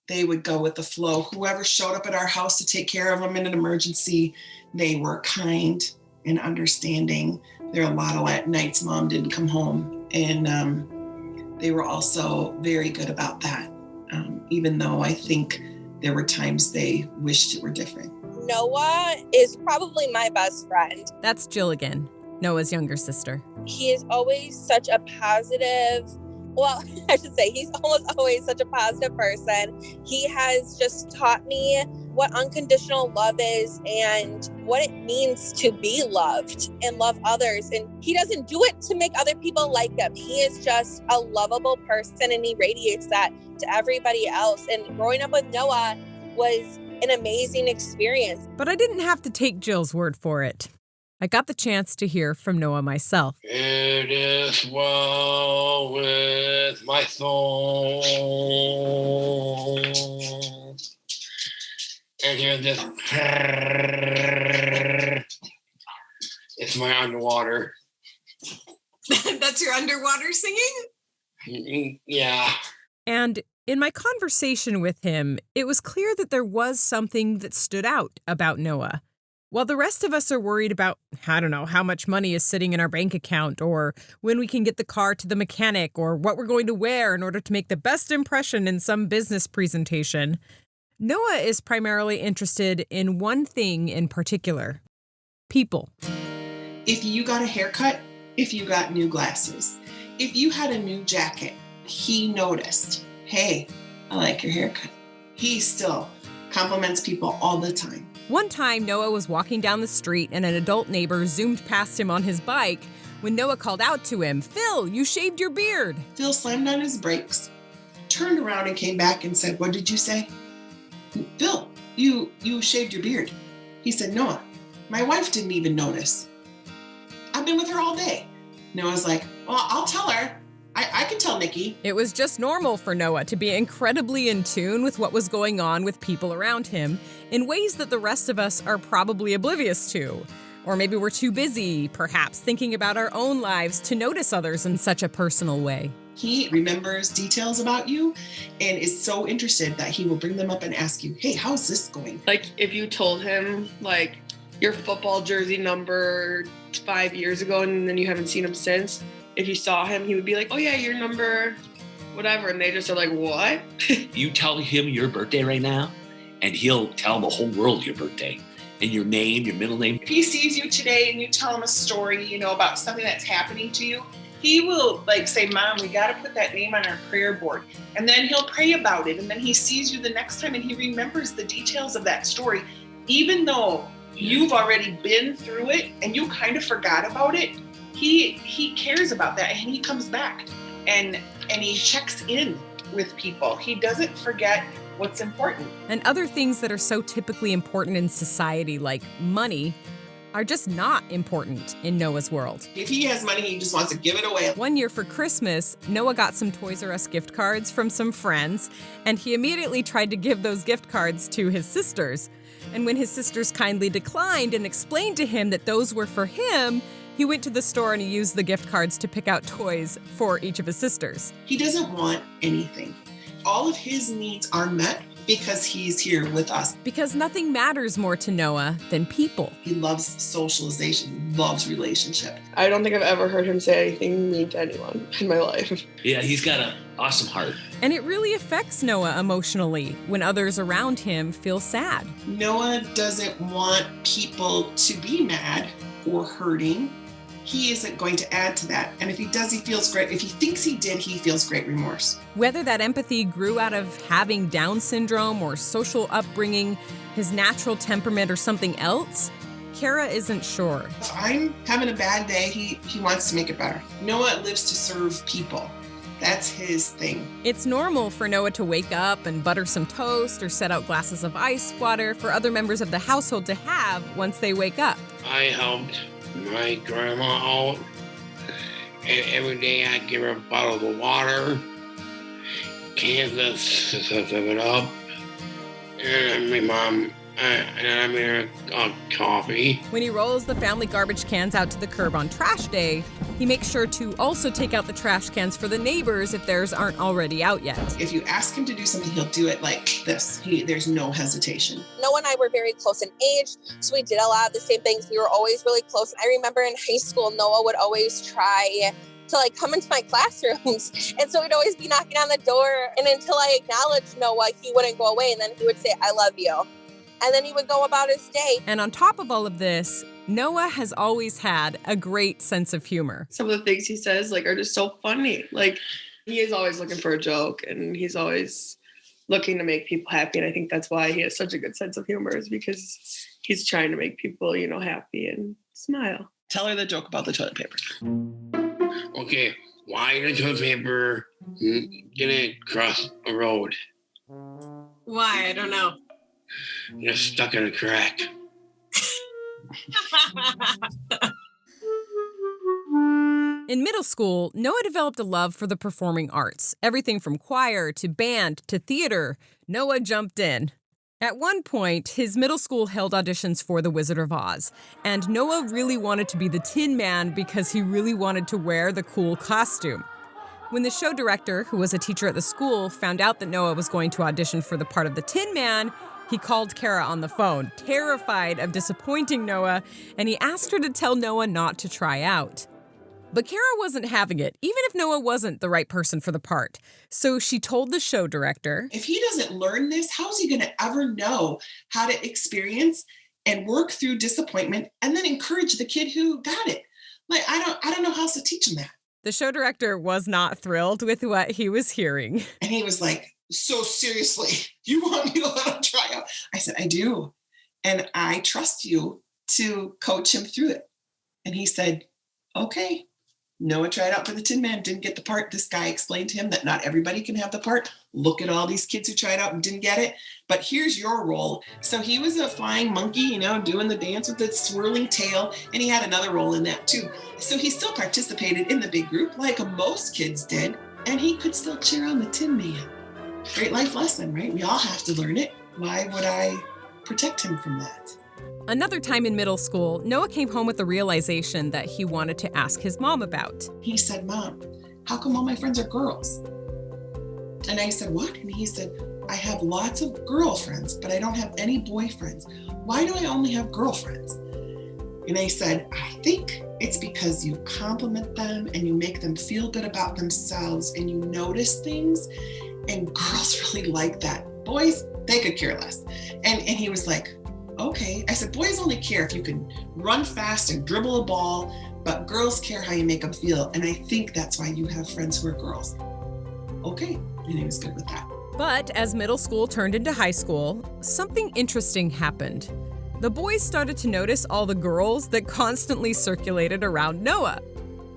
they would go with the flow. Whoever showed up at our house to take care of him in an emergency, they were kind and understanding. There were a lot of nights Mom didn't come home, and they were also very good about that, even though I think there were times they wished it were different. Noah is probably my best friend. That's Jill again, Noah's younger sister. He is always such a positive, I should say he's almost always such a positive person. He has just taught me what unconditional love is and what it means to be loved and love others. And he doesn't do it to make other people like him. He is just a lovable person, and he radiates that to everybody else. And growing up with Noah was an amazing experience. But I didn't have to take Jill's word for it. I got the chance to hear from Noah myself. It is well with my soul. And hear this. It's my underwater. That's your underwater singing? Yeah. And in my conversation with him, it was clear that there was something that stood out about Noah. While the rest of us are worried about, I don't know, how much money is sitting in our bank account, or when we can get the car to the mechanic, or what we're going to wear in order to make the best impression in some business presentation, Noah is primarily interested in one thing in particular: people. If you got a haircut, if you got new glasses, if you had a new jacket, he noticed, "Hey, I like your haircut." He still compliments people all the time. One time, Noah was walking down the street and an adult neighbor zoomed past him on his bike when Noah called out to him, "Phil, you shaved your beard." Phil slammed on his brakes, turned around and came back and said, "What did you say?" "Phil, you shaved your beard." He said, "Noah, my wife didn't even notice. I've been with her all day." Noah's like, "Well, I'll tell her. I can tell Nikki." It was just normal for Noah to be incredibly in tune with what was going on with people around him in ways that the rest of us are probably oblivious to. Or maybe we're too busy, perhaps thinking about our own lives to notice others in such a personal way. He remembers details about you and is so interested that he will bring them up and ask you, hey, how's this going? Like if you told him like your football jersey number 5 years ago and then you haven't seen him since, if you saw him, he would be like, oh yeah, your number, whatever. And they just are like, what? You tell him your birthday right now, and he'll tell the whole world your birthday and your name, your middle name. If he sees you today and you tell him a story, about something that's happening to you, he will say, Mom, we got to put that name on our prayer board. And then he'll pray about it. And then he sees you the next time and he remembers the details of that story. Even though you've already been through it and you kind of forgot about it, he cares about that and he comes back and he checks in with people. He doesn't forget what's important. And other things that are so typically important in society, like money, are just not important in Noah's world. If he has money, he just wants to give it away. One year for Christmas, Noah got some Toys R Us gift cards from some friends, and he immediately tried to give those gift cards to his sisters. And when his sisters kindly declined and explained to him that those were for him, he went to the store and he used the gift cards to pick out toys for each of his sisters. He doesn't want anything. All of his needs are met because he's here with us. Because nothing matters more to Noah than people. He loves socialization, loves relationship. I don't think I've ever heard him say anything mean to anyone in my life. Yeah, he's got an awesome heart. And it really affects Noah emotionally when others around him feel sad. Noah doesn't want people to be mad or hurting. He isn't going to add to that. And if he does, he feels great. If he thinks he did, he feels great remorse. Whether that empathy grew out of having Down syndrome or social upbringing, his natural temperament, or something else, Kara isn't sure. If I'm having a bad day, he wants to make it better. Noah lives to serve people. That's his thing. It's normal for Noah to wake up and butter some toast or set out glasses of ice water for other members of the household to have once they wake up. I helped my grandma out, and every day I'd give her a bottle of water, cans of it up, and my mom, and I made her a coffee. When he rolls the family garbage cans out to the curb on trash day, he makes sure to also take out the trash cans for the neighbors if theirs aren't already out yet. If you ask him to do something, he'll do it like this. There's no hesitation. Noah and I were very close in age, so we did a lot of the same things. We were always really close. I remember in high school, Noah would always try to come into my classrooms. And so he'd always be knocking on the door. And until I acknowledged Noah, he wouldn't go away. And then he would say, I love you. And then he would go about his day. And on top of all of this, Noah has always had a great sense of humor. Some of the things he says are just so funny. He is always looking for a joke and he's always looking to make people happy. And I think that's why he has such a good sense of humor, is because he's trying to make people, happy and smile. Tell her the joke about the toilet paper. Okay, why the toilet paper didn't cross a road? Why? I don't know. Just stuck in a crack. In middle school, Noah developed a love for the performing arts. Everything from choir to band to theater, Noah jumped in. At one point, his middle school held auditions for The Wizard of Oz, and Noah really wanted to be the Tin Man because he really wanted to wear the cool costume. When the show director, who was a teacher at the school, found out that Noah was going to audition for the part of the Tin Man, he called Kara on the phone, terrified of disappointing Noah, and he asked her to tell Noah not to try out. But Kara wasn't having it, even if Noah wasn't the right person for the part. So she told the show director, if he doesn't learn this, how is he going to ever know how to experience and work through disappointment and then encourage the kid who got it? I don't know how else to teach him that. The show director was not thrilled with what he was hearing. And he was like, so seriously, you want me to let him try out? I said, I do. And I trust you to coach him through it. And he said, okay. Noah tried out for the Tin Man, didn't get the part. This guy explained to him that not everybody can have the part. Look at all these kids who tried out and didn't get it. But here's your role. So he was a flying monkey, doing the dance with the swirling tail. And he had another role in that too. So he still participated in the big group like most kids did. And he could still cheer on the Tin Man. Great life lesson, right? We all have to learn it. Why would I protect him from that? Another time in middle school, Noah came home with the realization that he wanted to ask his mom about. He said, Mom, how come all my friends are girls? And I said, what? And he said, I have lots of girlfriends, but I don't have any boyfriends. Why do I only have girlfriends? And I said, I think it's because you compliment them and you make them feel good about themselves and you notice things, and girls really like that. Boys, they could care less. And he was like, okay. I said, boys only care if you can run fast and dribble a ball, but girls care how you make them feel. And I think that's why you have friends who are girls. Okay. And he was good with that. But as middle school turned into high school, something interesting happened. The boys started to notice all the girls that constantly circulated around Noah.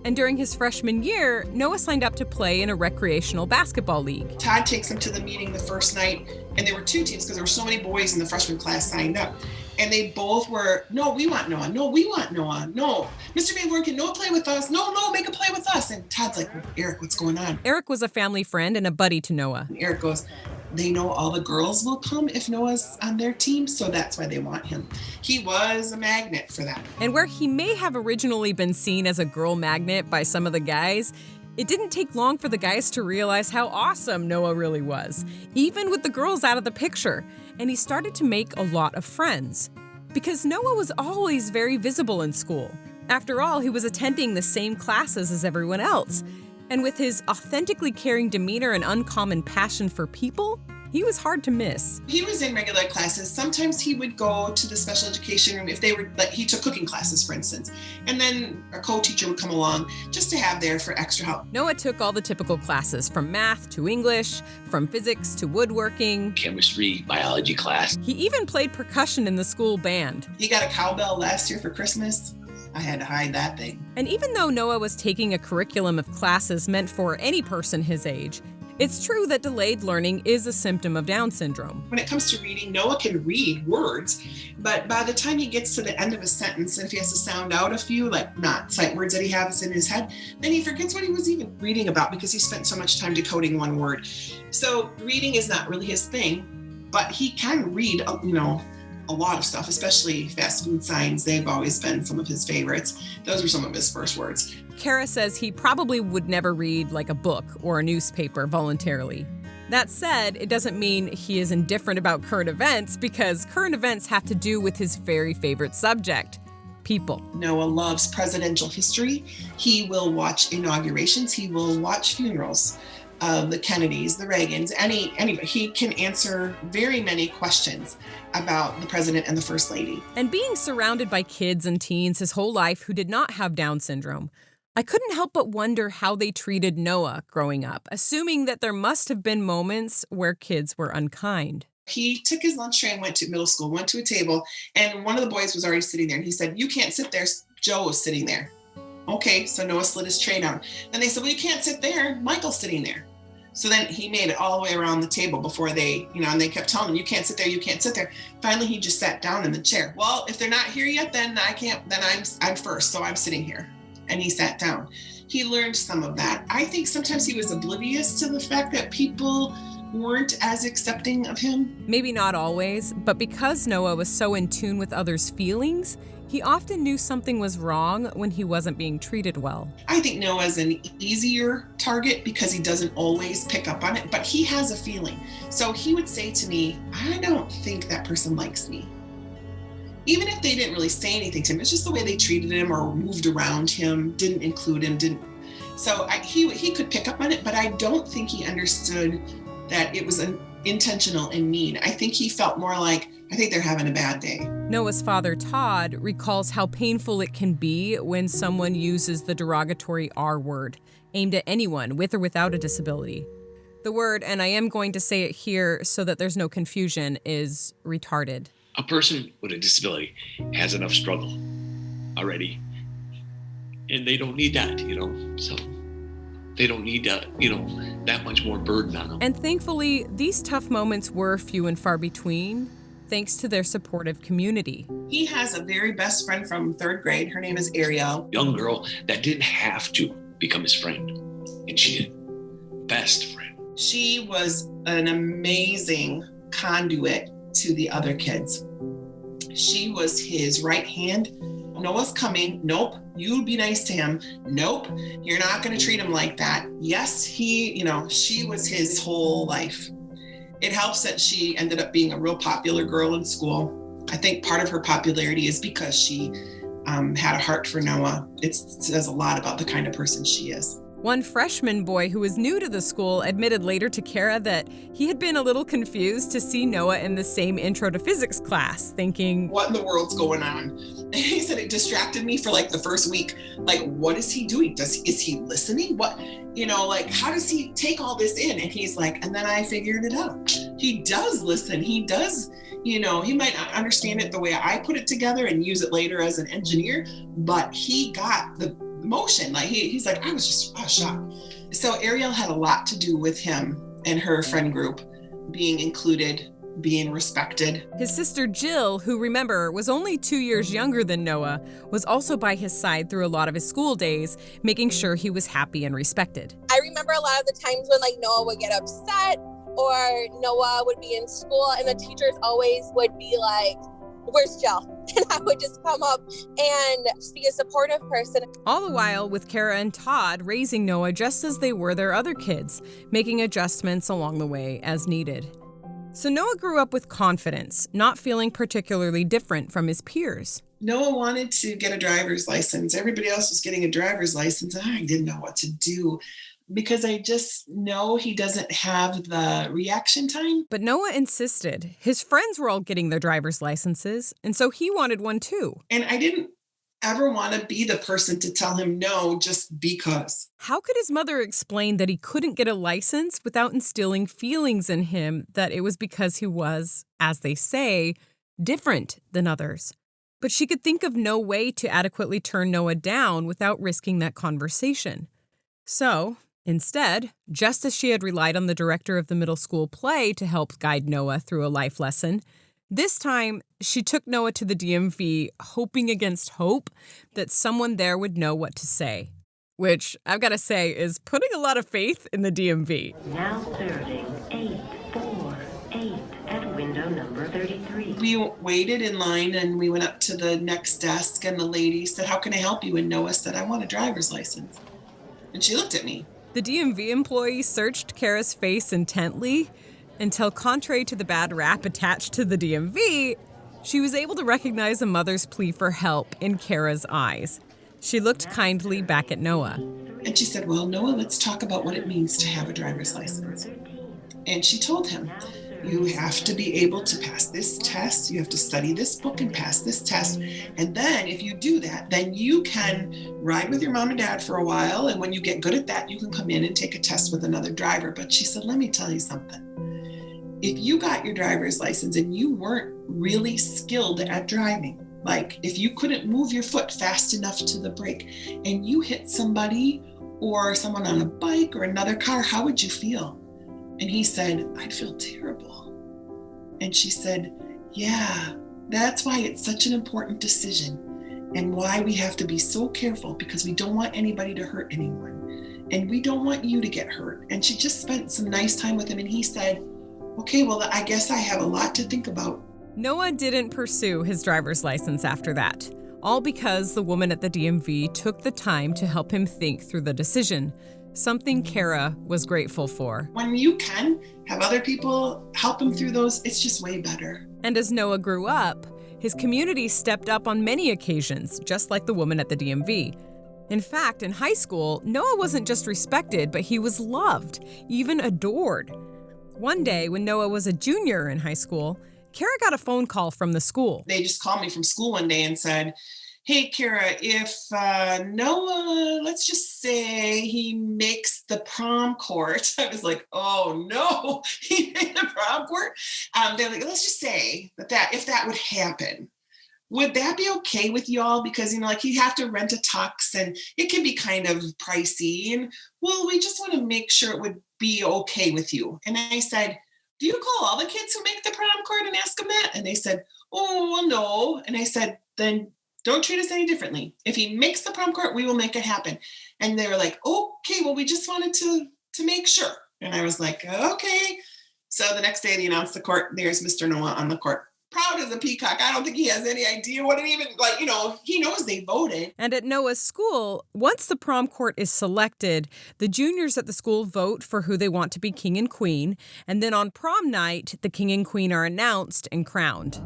And during his freshman year, Noah signed up to play in a recreational basketball league. Todd takes him to the meeting the first night, and there were two teams because there were so many boys in the freshman class signed up. And they both were, no, we want Noah. No, we want Noah. No, Mr. Van Voort, can Noah play with us? No, make him play with us. And Todd's like, Eric, what's going on? Eric was a family friend and a buddy to Noah. And Eric goes, they know all the girls will come if Noah's on their team, so that's why they want him. He was a magnet for that. And where he may have originally been seen as a girl magnet by some of the guys, it didn't take long for the guys to realize how awesome Noah really was, even with the girls out of the picture. And he started to make a lot of friends. Because Noah was always very visible in school. After all, he was attending the same classes as everyone else. And with his authentically caring demeanor and uncommon passion for people, he was hard to miss. He was in regular classes. Sometimes he would go to the special education room if they were, like, he took cooking classes, for instance. And then a co-teacher would come along just to have there for extra help. Noah took all the typical classes, from math to English, from physics to woodworking, chemistry, biology class. He even played percussion in the school band. He got a cowbell last year for Christmas. I had to hide that thing. And even though Noah was taking a curriculum of classes meant for any person his age, it's true that delayed learning is a symptom of Down syndrome. When it comes to reading, Noah can read words, but by the time he gets to the end of a sentence, and if he has to sound out a few, like not sight words that he has in his head, then he forgets what he was even reading about because he spent so much time decoding one word. So reading is not really his thing, but he can read, a lot of stuff, especially fast food signs. They've always been some of his favorites. Those were some of his first words. Kara says he probably would never read like a book or a newspaper voluntarily. That said, it doesn't mean he is indifferent about current events, because current events have to do with his very favorite subject, people. Noah loves presidential history. He will watch inaugurations. He will watch funerals of the Kennedys, the Reagans, anybody. He can answer very many questions about the president and the first lady. And being surrounded by kids and teens his whole life who did not have Down syndrome, I couldn't help but wonder how they treated Noah growing up, assuming that there must have been moments where kids were unkind. He took his lunch tray and went to middle school, went to a table, and one of the boys was already sitting there. And he said, "You can't sit there. Joe was sitting there." Okay, so Noah slid his tray down. And they said, "Well, you can't sit there. Michael's sitting there." So then he made it all the way around the table before they, and they kept telling him, "You can't sit there, you can't sit there." Finally, he just sat down in the chair. "Well, if they're not here yet, then I can't, then I'm first, so I'm sitting here." And he sat down. He learned some of that. I think sometimes he was oblivious to the fact that people weren't as accepting of him. Maybe not always, but because Noah was so in tune with others' feelings, he often knew something was wrong when he wasn't being treated well. I think Noah's an easier target because he doesn't always pick up on it, but he has a feeling. So he would say to me, "I don't think that person likes me." Even if they didn't really say anything to him, it's just the way they treated him or moved around him, didn't include him, So he could pick up on it, but I don't think he understood that it was intentional and mean. I think he felt more like, I think they're having a bad day. Noah's father, Todd, recalls how painful it can be when someone uses the derogatory R word, aimed at anyone with or without a disability. The word, and I am going to say it here so that there's no confusion, is retarded. A person with a disability has enough struggle already, and they don't need that, so they don't need that, that much more burden on them. And thankfully, these tough moments were few and far between, thanks to their supportive community. He has a very best friend from 3rd grade. Her name is Ariel. Young girl that didn't have to become his friend, and she did. Best friend. She was an amazing conduit to the other kids. She was his right hand. Noah's coming. Nope. You be nice to him. Nope. You're not going to treat him like that. Yes, she was his whole life. It helps that she ended up being a real popular girl in school. I think part of her popularity is because she had a heart for Noah. It says a lot about the kind of person she is. One freshman boy who was new to the school admitted later to Kara that he had been a little confused to see Noah in the same intro to physics class, thinking, what in the world's going on? And he said it distracted me for like the first week. Like, what is he doing? Is he listening? What, how does he take all this in? And he's like, and then I figured it out. He does listen. He does, he might not understand it the way I put it together and use it later as an engineer, but he got the motion. Like he's like, I was just shocked. So Ariel had a lot to do with him and her friend group being included, being respected. His sister Jill, who remember was only 2 years younger than Noah, was also by his side through a lot of his school days, making sure he was happy and respected. I remember a lot of the times when Noah would get upset or Noah would be in school and the teachers always would be like, where's Jill? And I would just come up and just be a supportive person. All the while with Kara and Todd raising Noah just as they were their other kids, making adjustments along the way as needed. So Noah grew up with confidence, not feeling particularly different from his peers. Noah wanted to get a driver's license. Everybody else was getting a driver's license. And I didn't know what to do, because I just know he doesn't have the reaction time. But Noah insisted. His friends were all getting their driver's licenses, and so he wanted one too. And I didn't ever want to be the person to tell him no just because. How could his mother explain that he couldn't get a license without instilling feelings in him that it was because he was, as they say, different than others? But she could think of no way to adequately turn Noah down without risking that conversation. So, instead, just as she had relied on the director of the middle school play to help guide Noah through a life lesson, this time she took Noah to the DMV, hoping against hope that someone there would know what to say. Which, I've got to say, is putting a lot of faith in the DMV. Now serving 848 at window number 33. We waited in line and we went up to the next desk and the lady said, how can I help you? And Noah said, I want a driver's license. And she looked at me. The DMV employee searched Kara's face intently until, contrary to the bad rap attached to the DMV, she was able to recognize a mother's plea for help in Kara's eyes. She looked kindly back at Noah. And she said, well, Noah, let's talk about what it means to have a driver's license. And she told him, you have to be able to pass this test. You have to study this book and pass this test. And then if you do that, then you can ride with your mom and dad for a while. And when you get good at that, you can come in and take a test with another driver. But she said, let me tell you something. If you got your driver's license and you weren't really skilled at driving, like if you couldn't move your foot fast enough to the brake and you hit somebody or someone on a bike or another car, how would you feel? And he said, I'd feel terrible. And she said, yeah, that's why it's such an important decision and why we have to be so careful, because we don't want anybody to hurt anyone and we don't want you to get hurt. And she just spent some nice time with him. And he said, okay, well, I guess I have a lot to think about. Noah didn't pursue his driver's license after that, all because the woman at the DMV took the time to help him think through the decision. Something Kara was grateful for. When you can have other people help him through those, it's just way better. And as Noah grew up, his community stepped up on many occasions, just like the woman at the DMV. In fact, in high school, Noah wasn't just respected, but he was loved, even adored. One day, when Noah was a junior in high school, Kara got a phone call from the school. They just called me from school one day and said, hey, Kara, if Noah, let's just say he makes the prom court. I was like, oh no, he made the prom court? They're like, let's just say that if that would happen, would that be okay with y'all? Because, he'd have to rent a tux and it can be kind of pricey. And well, we just want to make sure it would be okay with you. And I said, do you call all the kids who make the prom court and ask them that? And they said, oh, well, no. And I said, then don't treat us any differently. If he makes the prom court, we will make it happen. And they were like, okay, well, we just wanted to make sure. And I was like, okay. So the next day they announced the court, there's Mr. Noah on the court. proud as a peacock. I don't think he has any idea what it even, like, you know, he knows they voted. And at Noah's school, once the prom court is selected, the juniors at the school vote for who they want to be king and queen. And then on prom night, the king and queen are announced and crowned.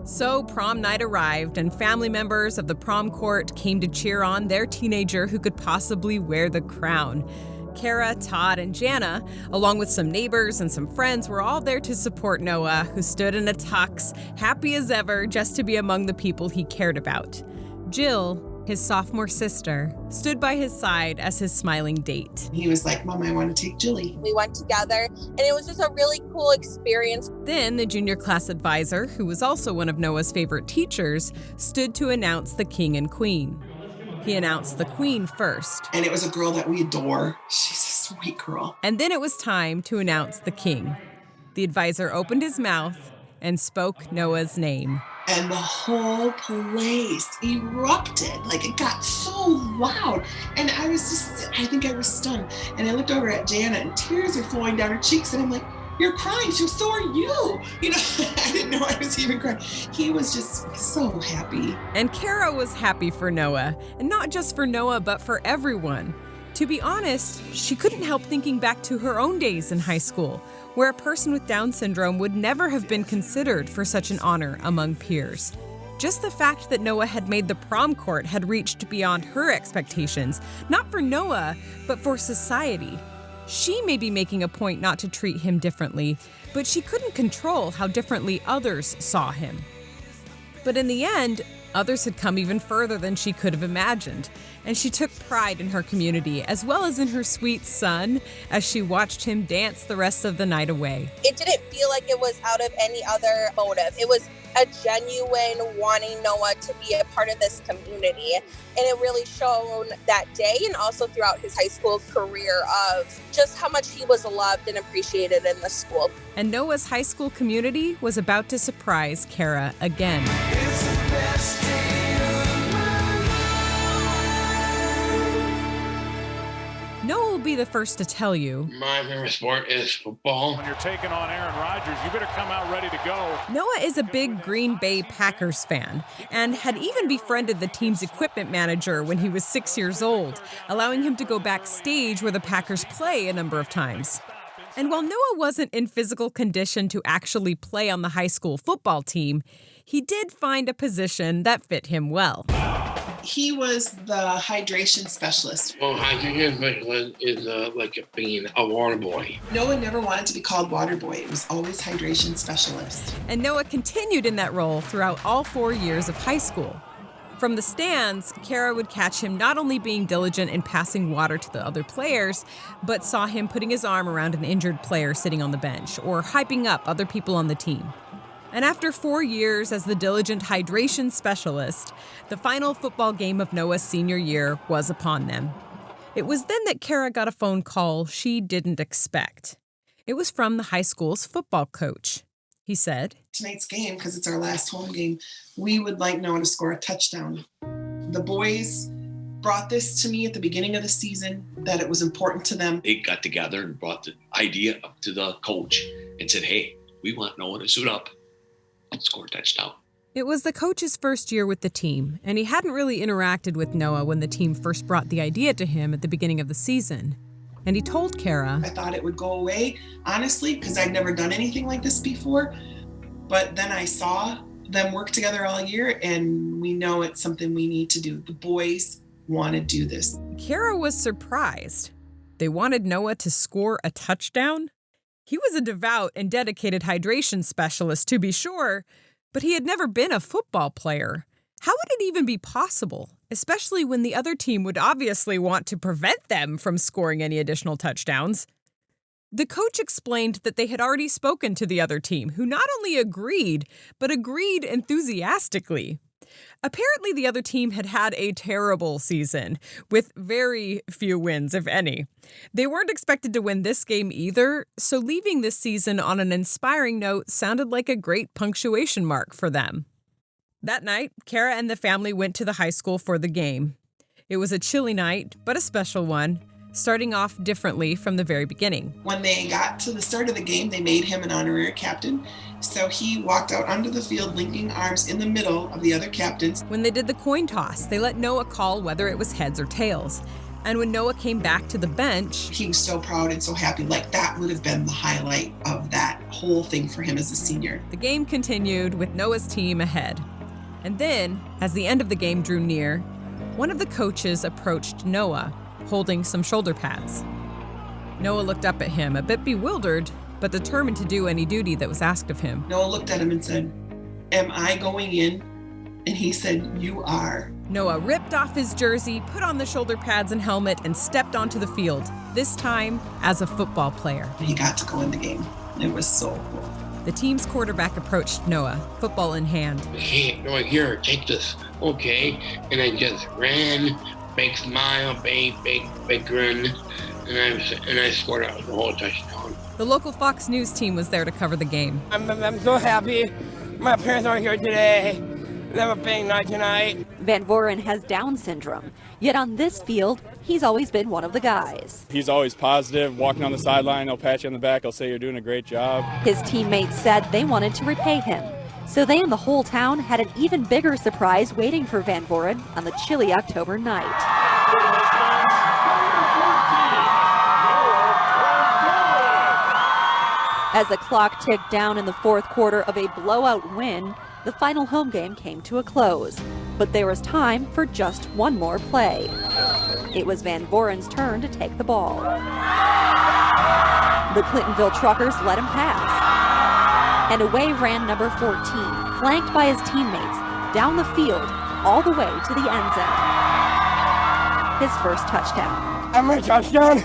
So prom night arrived, and family members of the prom court came to cheer on their teenager who could possibly wear the crown. Kara, Todd, and Jana, along with some neighbors and some friends, were all there to support Noah, who stood in a tux, happy as ever just to be among the people he cared about. Jill, his sophomore sister, stood by his side as his smiling date. He was like, Mom, I want to take Julie. We went together, and it was just a really cool experience. Then the junior class advisor, who was also one of Noah's favorite teachers, stood to announce the king and queen. He announced the queen first. And it was a girl that we adore. She's a sweet girl. And then it was time to announce the king. The advisor opened his mouth and spoke Noah's name. And the whole place erupted. Like, it got so loud. And I think I was stunned. And I looked over at Jana, and tears are flowing down her cheeks. And I'm like, you're crying. She was, so are you. You know, I didn't know I was even crying. He was just so happy. And Kara was happy for Noah. And not just for Noah, but for everyone. To be honest, she couldn't help thinking back to her own days in high school, where a person with Down syndrome would never have been considered for such an honor among peers. Just the fact that Noah had made the prom court had reached beyond her expectations, not for Noah, but for society. She may be making a point not to treat him differently, but she couldn't control how differently others saw him. But in the end, others had come even further than she could have imagined, and she took pride in her community as well as in her sweet son as she watched him dance the rest of the night away. It didn't feel like it was out of any other motive. It was a genuine wanting Noah to be a part of this community. And it really shone that day and also throughout his high school career of just how much he was loved and appreciated in the school. And Noah's high school community was about to surprise Kara again. It's the best day of my life. Noah will be the first to tell you, My favorite sport is football. When you're taking on Aaron Rodgers, you better come out ready to go. Noah is a big Green Bay Packers fan and had even befriended the team's equipment manager when he was 6 years old, allowing him to go backstage where the Packers play a number of times. And while Noah wasn't in physical condition to actually play on the high school football team, he did find a position that fit him well. He was the hydration specialist. Well, hydration specialist is like being a water boy. Noah never wanted to be called water boy. It was always hydration specialist. And Noah continued in that role throughout all 4 years of high school. From the stands, Kara would catch him not only being diligent in passing water to the other players, but saw him putting his arm around an injured player sitting on the bench or hyping up other people on the team. And after 4 years as the diligent hydration specialist, the final football game of Noah's senior year was upon them. It was then that Kara got a phone call she didn't expect. It was from the high school's football coach. He said, Tonight's game, because it's our last home game, we would like Noah to score a touchdown. The boys brought this to me at the beginning of the season, that it was important to them. They got together and brought the idea up to the coach and said, hey, we want Noah to suit up and score a touchdown. It was the coach's first year with the team, and he hadn't really interacted with Noah when the team first brought the idea to him at the beginning of the season. And he told Kara, I thought it would go away, honestly, because I'd never done anything like this before. But then I saw them work together all year, and we know it's something we need to do. The boys want to do this. Kara was surprised. They wanted Noah to score a touchdown? He was a devout and dedicated hydration specialist, to be sure, but he had never been a football player. How would it even be possible, especially when the other team would obviously want to prevent them from scoring any additional touchdowns? The coach explained that they had already spoken to the other team, who not only agreed, but agreed enthusiastically. Apparently, the other team had had a terrible season, with very few wins, if any. They weren't expected to win this game either, so leaving this season on an inspiring note sounded like a great punctuation mark for them. That night, Kara and the family went to the high school for the game. It was a chilly night, but a special one. starting off differently from the very beginning. When they got to the start of the game, they made him an honorary captain. So he walked out onto the field, linking arms in the middle of the other captains. When they did the coin toss, they let Noah call whether it was heads or tails. And when Noah came back to the bench, he was so proud and so happy. Like, that would have been the highlight of that whole thing for him as a senior. The game continued with Noah's team ahead. And then, as the end of the game drew near, one of the coaches approached Noah, holding some shoulder pads. Noah looked up at him, a bit bewildered, but determined to do any duty that was asked of him. Noah looked at him and said, "Am I going in?" And he said, "You are." Noah ripped off his jersey, put on the shoulder pads and helmet, and stepped onto the field, this time as a football player. He got to go in the game. It was so cool. The team's quarterback approached Noah, football in hand. "Hey, Noah, here, take this." Okay. And I just ran, big smile, big grin, and I scored out the whole touchdown. The local Fox News team was there to cover the game. I'm so happy. My parents are here today. They have a big night tonight. Van Voren has Down syndrome, yet on this field, he's always been one of the guys. He's always positive, walking on the sideline, he'll pat you on the back, he'll say you're doing a great job. His teammates said they wanted to repay him, so they and the whole town had an even bigger surprise waiting for Van Voren on the chilly October night. As the clock ticked down in the fourth quarter of a blowout win, the final home game came to a close, but there was time for just one more play. It was Van Voren's turn to take the ball. The Clintonville Truckers let him pass. And away ran number 14, flanked by his teammates, down the field, all the way to the end zone. His first touchdown. I'm a touchdown.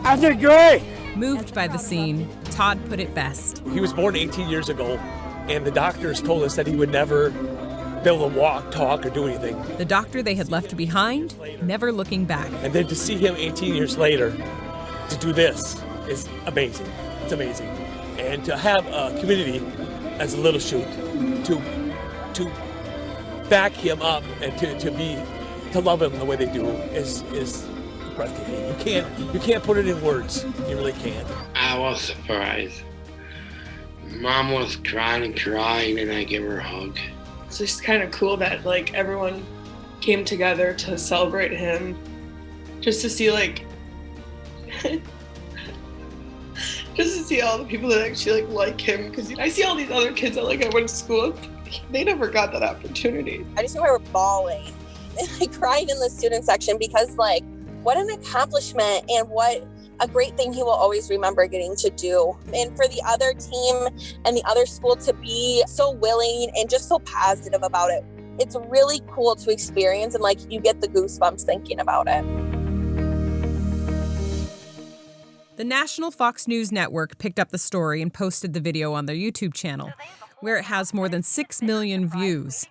I did great. Moved by the scene, Todd put it best. He was born 18 years ago, and the doctors told us that he would never be able to walk, talk, or do anything. The doctor they had left behind, never looking back. And then to see him 18 years later, to do this is amazing. It's amazing. And to have a community as a Little Chute to back him up and to love him the way they do is breathtaking. You can't put it in words. You really can't. I was surprised. Mom was crying and I gave her a hug. It's just kind of cool that like everyone came together to celebrate him, just to see like just to see all the people that actually like him, because I see all these other kids that I went to school with, they never got that opportunity. I just remember bawling and crying in the student section because what an accomplishment and what a great thing he will always remember getting to do. And for the other team and the other school to be so willing and just so positive about it, it's really cool to experience, and you get the goosebumps thinking about it. The national Fox News network picked up the story and posted the video on their YouTube channel, where it has more than 6 million views.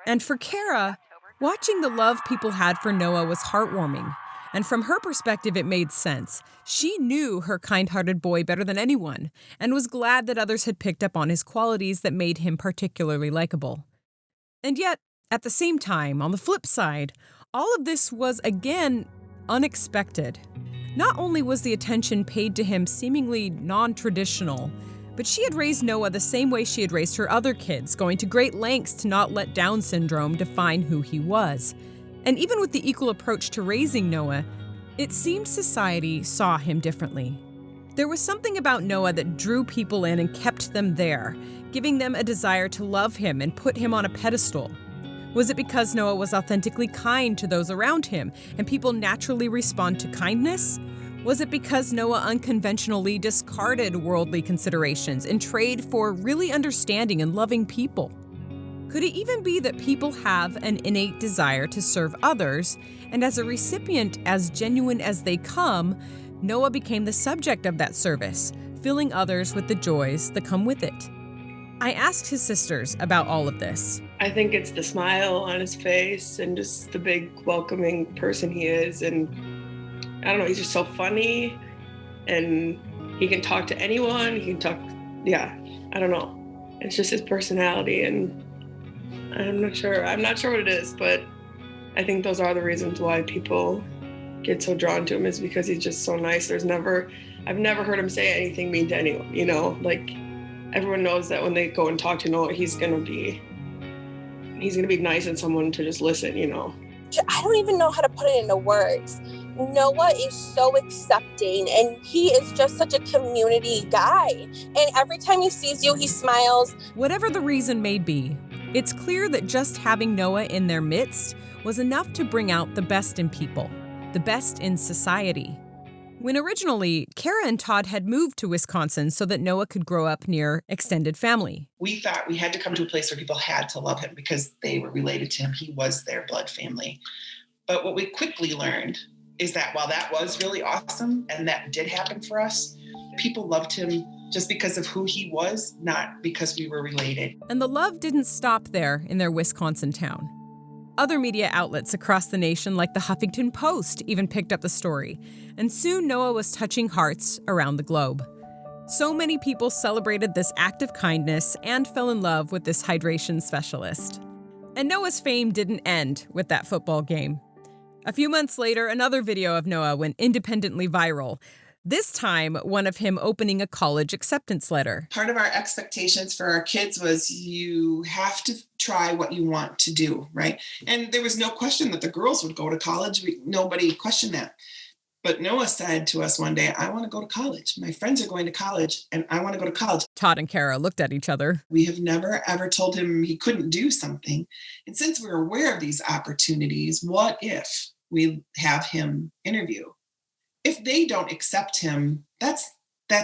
And for Kara, watching the love people had for Noah was heartwarming. And from her perspective, it made sense. She knew her kind-hearted boy better than anyone, and was glad that others had picked up on his qualities that made him particularly likable. And yet, at the same time, on the flip side, all of this was, again, unexpected. Not only was the attention paid to him seemingly non-traditional, but she had raised Noah the same way she had raised her other kids, going to great lengths to not let Down syndrome define who he was. And even with the equal approach to raising Noah, it seemed society saw him differently. There was something about Noah that drew people in and kept them there, giving them a desire to love him and put him on a pedestal. Was it because Noah was authentically kind to those around him, and people naturally respond to kindness? Was it because Noah unconventionally discarded worldly considerations in trade for really understanding and loving people? Could it even be that people have an innate desire to serve others, and as a recipient as genuine as they come, Noah became the subject of that service, filling others with the joys that come with it? I asked his sisters about all of this. I think it's the smile on his face and just the big welcoming person he is. And I don't know, he's just so funny and he can talk to anyone. He can talk, I don't know. It's just his personality, and I'm not sure what it is, but I think those are the reasons why people get so drawn to him is because he's just so nice. I've never heard him say anything mean to anyone, you know, like everyone knows that when they go and talk to Noah, he's gonna be nice and someone to just listen, you know. I don't even know how to put it into words. Noah is so accepting, and he is just such a community guy. And every time he sees you, he smiles. Whatever the reason may be, it's clear that just having Noah in their midst was enough to bring out the best in people, the best in society. When originally, Kara and Todd had moved to Wisconsin so that Noah could grow up near extended family. We thought we had to come to a place where people had to love him because they were related to him. He was their blood family. But what we quickly learned is that while that was really awesome and that did happen for us, people loved him just because of who he was, not because we were related. And the love didn't stop there in their Wisconsin town. Other media outlets across the nation, like the Huffington Post, even picked up the story. And soon Noah was touching hearts around the globe. So many people celebrated this act of kindness and fell in love with this hydration specialist. And Noah's fame didn't end with that football game. A few months later, another video of Noah went independently viral. This time, one of him opening a college acceptance letter. Part of our expectations for our kids was you have to try what you want to do, right? And there was no question that the girls would go to college. Nobody questioned that. But Noah said to us one day, I want to go to college. My friends are going to college, and I want to go to college. Todd and Kara looked at each other. We have never, ever told him he couldn't do something. And since we're aware of these opportunities, what if we have him interview? If they don't accept him, that's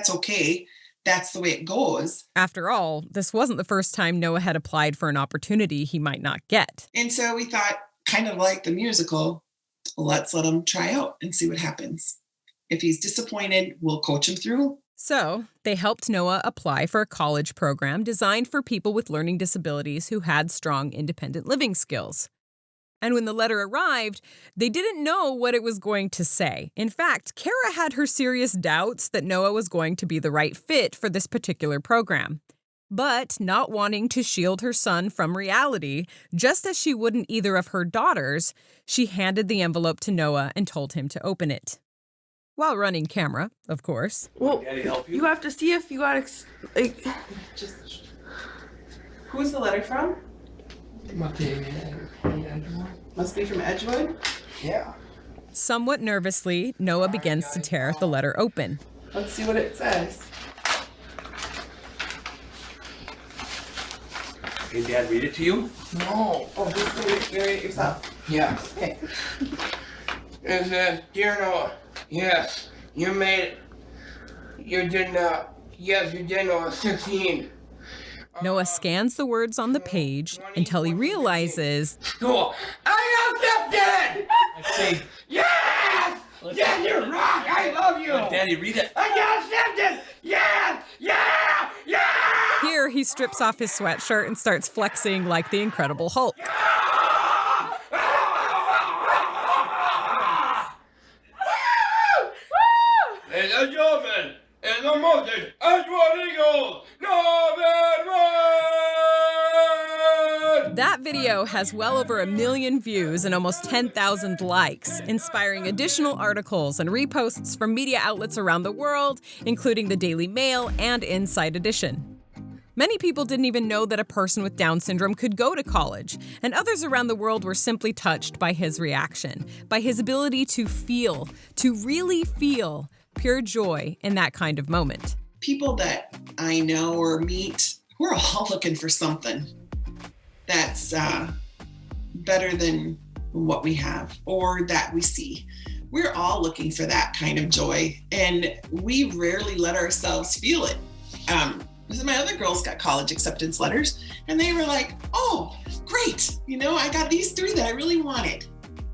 okay. That's the way it goes. After all, this wasn't the first time Noah had applied for an opportunity he might not get. And so we thought, kind of like the musical, let's let him try out and see what happens. If he's disappointed, we'll coach him through. So they helped Noah apply for a college program designed for people with learning disabilities who had strong independent living skills. And when the letter arrived, they didn't know what it was going to say. In fact, Kara had her serious doubts that Noah was going to be the right fit for this particular program. But not wanting to shield her son from reality, just as she wouldn't either of her daughters, she handed the envelope to Noah and told him to open it. While running camera, of course. Well, you have to see if you got Who's the letter from? Must be from Edgewood? Yeah. Somewhat nervously, Noah begins to tear the letter open. Let's see what it says. Did Dad read it to you? No. Oh, just read it yourself. Yeah. Okay. It says, Dear Noah, yes, you made it. You did not. Yes, you did Noah, 16. Noah scans the words on the page until he realizes... Cool. I accepted! Let's see. Yes! Yes, you're right! I love you! Let Daddy read it. I got accepted! Yes! Yeah! Yeah! Here, he strips off his sweatshirt and starts flexing like the Incredible Hulk. Ladies and gentlemen, in the mountain, Edgewood Eagles, Northern Red! That video has well over 1 million views and almost 10,000 likes, inspiring additional articles and reposts from media outlets around the world, including the Daily Mail and Inside Edition. Many people didn't even know that a person with Down syndrome could go to college, and others around the world were simply touched by his reaction, by his ability to feel, to really feel pure joy in that kind of moment. People that I know or meet, we're all looking for something that's better than what we have or that we see. We're all looking for that kind of joy, and we rarely let ourselves feel it. My other girls got college acceptance letters, and they were like, oh, great. You know, I got these 3 that I really wanted.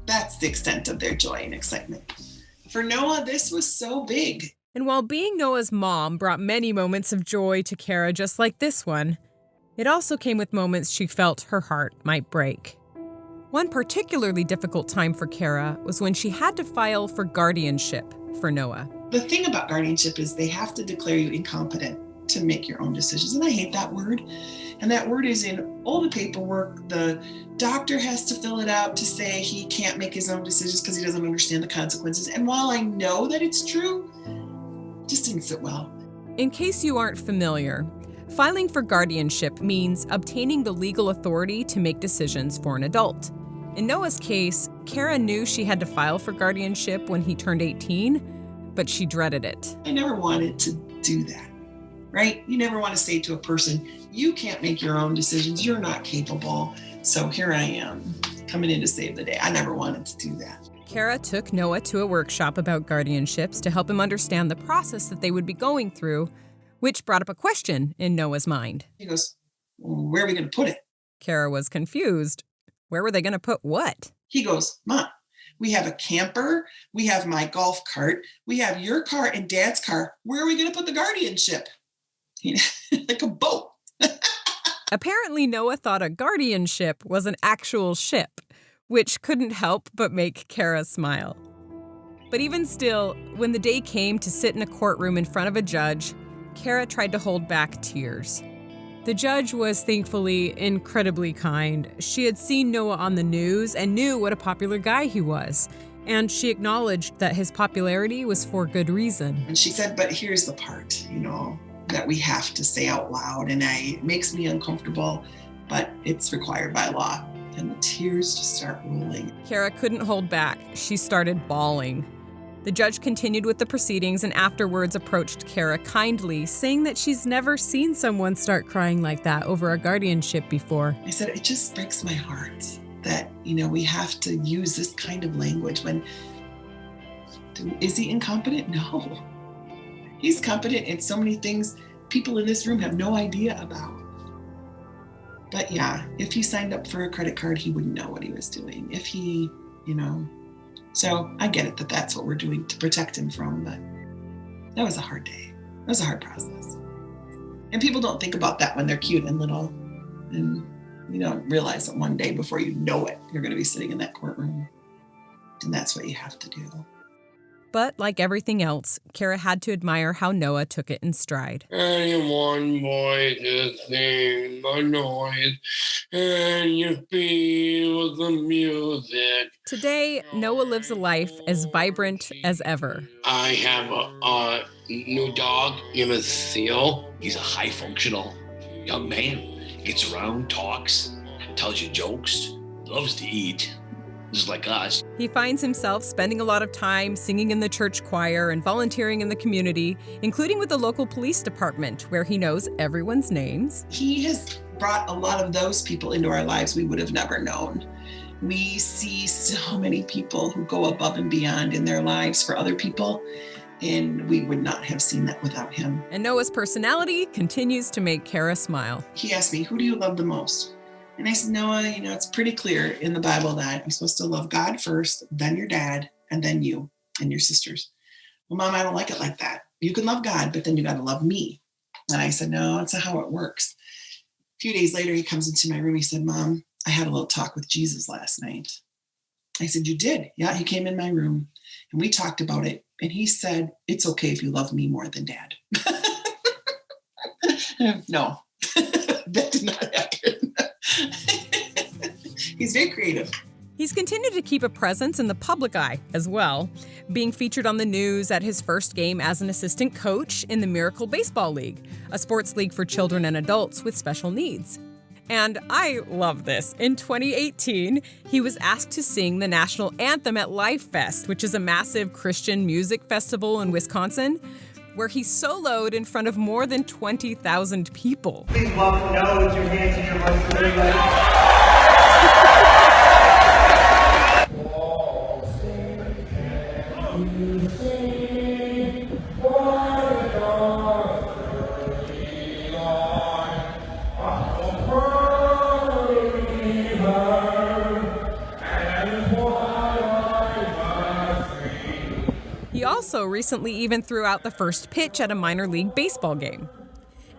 That's the extent of their joy and excitement. For Noah, this was so big. And while being Noah's mom brought many moments of joy to Kara just like this one, it also came with moments she felt her heart might break. One particularly difficult time for Kara was when she had to file for guardianship for Noah. The thing about guardianship is they have to declare you incompetent to make your own decisions. And I hate that word. And that word is in all the paperwork. The doctor has to fill it out to say he can't make his own decisions because he doesn't understand the consequences. And while I know that it's true, it just didn't sit well. In case you aren't familiar, filing for guardianship means obtaining the legal authority to make decisions for an adult. In Noah's case, Kara knew she had to file for guardianship when he turned 18, but she dreaded it. I never wanted to do that, right? You never want to say to a person, you can't make your own decisions, you're not capable, so here I am, coming in to save the day. I never wanted to do that. Kara took Noah to a workshop about guardianships to help him understand the process that they would be going through, which brought up a question in Noah's mind. He goes, well, where are we going to put it? Kara was confused. Where were they going to put what? He goes, Mom, we have a camper, we have my golf cart, we have your car and Dad's car. Where are we going to put the guardianship? Like a boat. Apparently, Noah thought a guardianship was an actual ship, which couldn't help but make Kara smile. But even still, when the day came to sit in a courtroom in front of a judge, Kara tried to hold back tears. The judge was thankfully incredibly kind. She had seen Noah on the news and knew what a popular guy he was, and she acknowledged that his popularity was for good reason. And she said, but here's the part, that we have to say out loud, and it makes me uncomfortable, but it's required by law. And the tears just start rolling. Kara couldn't hold back. She started bawling. The judge continued with the proceedings and afterwards approached Kara kindly, saying that she's never seen someone start crying like that over a guardianship before. I said, it just breaks my heart that, we have to use this kind of language when, is he incompetent? No. He's competent in so many things people in this room have no idea about. But yeah, if he signed up for a credit card, he wouldn't know what he was doing. If he, So I get it that that's what we're doing to protect him from, but that was a hard day. That was a hard process. And people don't think about that when they're cute and little. And you don't realize that one day before you know it, you're going to be sitting in that courtroom. And that's what you have to do. But like everything else, Kara had to admire how Noah took it in stride. Anyone voice is sing the noise, and you feel the music. Today, Noah lives a life as vibrant as ever. I have a new dog named Seal. He's a high-functional young man. Gets around, talks, tells you jokes, loves to eat. Just like us. He finds himself spending a lot of time singing in the church choir and volunteering in the community, including with the local police department, where he knows everyone's names. He has brought a lot of those people into our lives we would have never known. We see so many people who go above and beyond in their lives for other people, and we would not have seen that without him. And Noah's personality continues to make Kara smile. He asked me, who do you love the most? And I said, Noah, it's pretty clear in the Bible that I'm supposed to love God first, then your dad, and then you and your sisters. Well, Mom, I don't like it like that. You can love God, but then you got to love me. And I said, no, that's not how it works. A few days later, he comes into my room. He said, Mom, I had a little talk with Jesus last night. I said, you did? Yeah, he came in my room and we talked about it. And he said, it's okay if you love me more than Dad. No, that did not happen. He's very creative. He's continued to keep a presence in the public eye as well, being featured on the news at his first game as an assistant coach in the Miracle Baseball League, a sports league for children and adults with special needs. And I love this. In 2018, he was asked to sing the national anthem at Life Fest, which is a massive Christian music festival in Wisconsin, where he soloed in front of more than 20,000 people. Please welcome Noah with your hands and your voice, everybody. He also recently even threw out the first pitch at a minor league baseball game.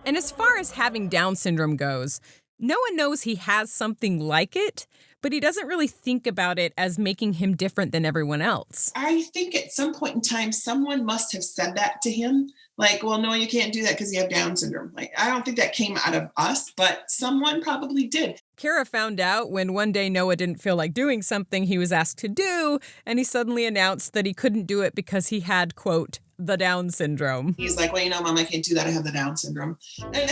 And as far as having Down syndrome goes, Noah knows he has something like it, but he doesn't really think about it as making him different than everyone else. I think at some point in time, someone must have said that to him. Like, well, no, you can't do that because you have Down syndrome. Like, I don't think that came out of us, but someone probably did. Kara found out when one day Noah didn't feel like doing something he was asked to do, and he suddenly announced that he couldn't do it because he had, quote, the Down syndrome. He's like, well, Mom, I can't do that. I have the Down syndrome. And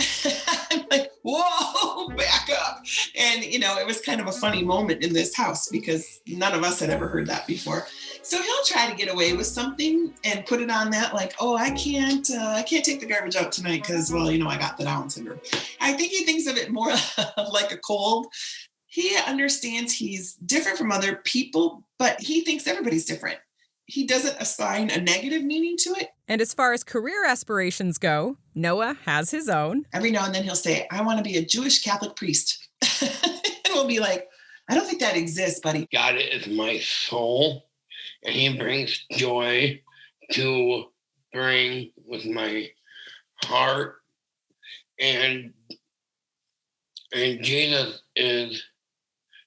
I'm like, whoa, back up. And, it was kind of a funny moment in this house because none of us had ever heard that before. So he'll try to get away with something and put it on that, like, oh, I can't take the garbage out tonight because, well, I got the Down syndrome. I think he thinks of it more like a cold. He understands he's different from other people, but he thinks everybody's different. He doesn't assign a negative meaning to it. And as far as career aspirations go, Noah has his own. Every now and then he'll say, I want to be a Jewish Catholic priest. And we'll be like, I don't think that exists, buddy. God is my soul, and he brings joy to bring with my heart. And Jesus is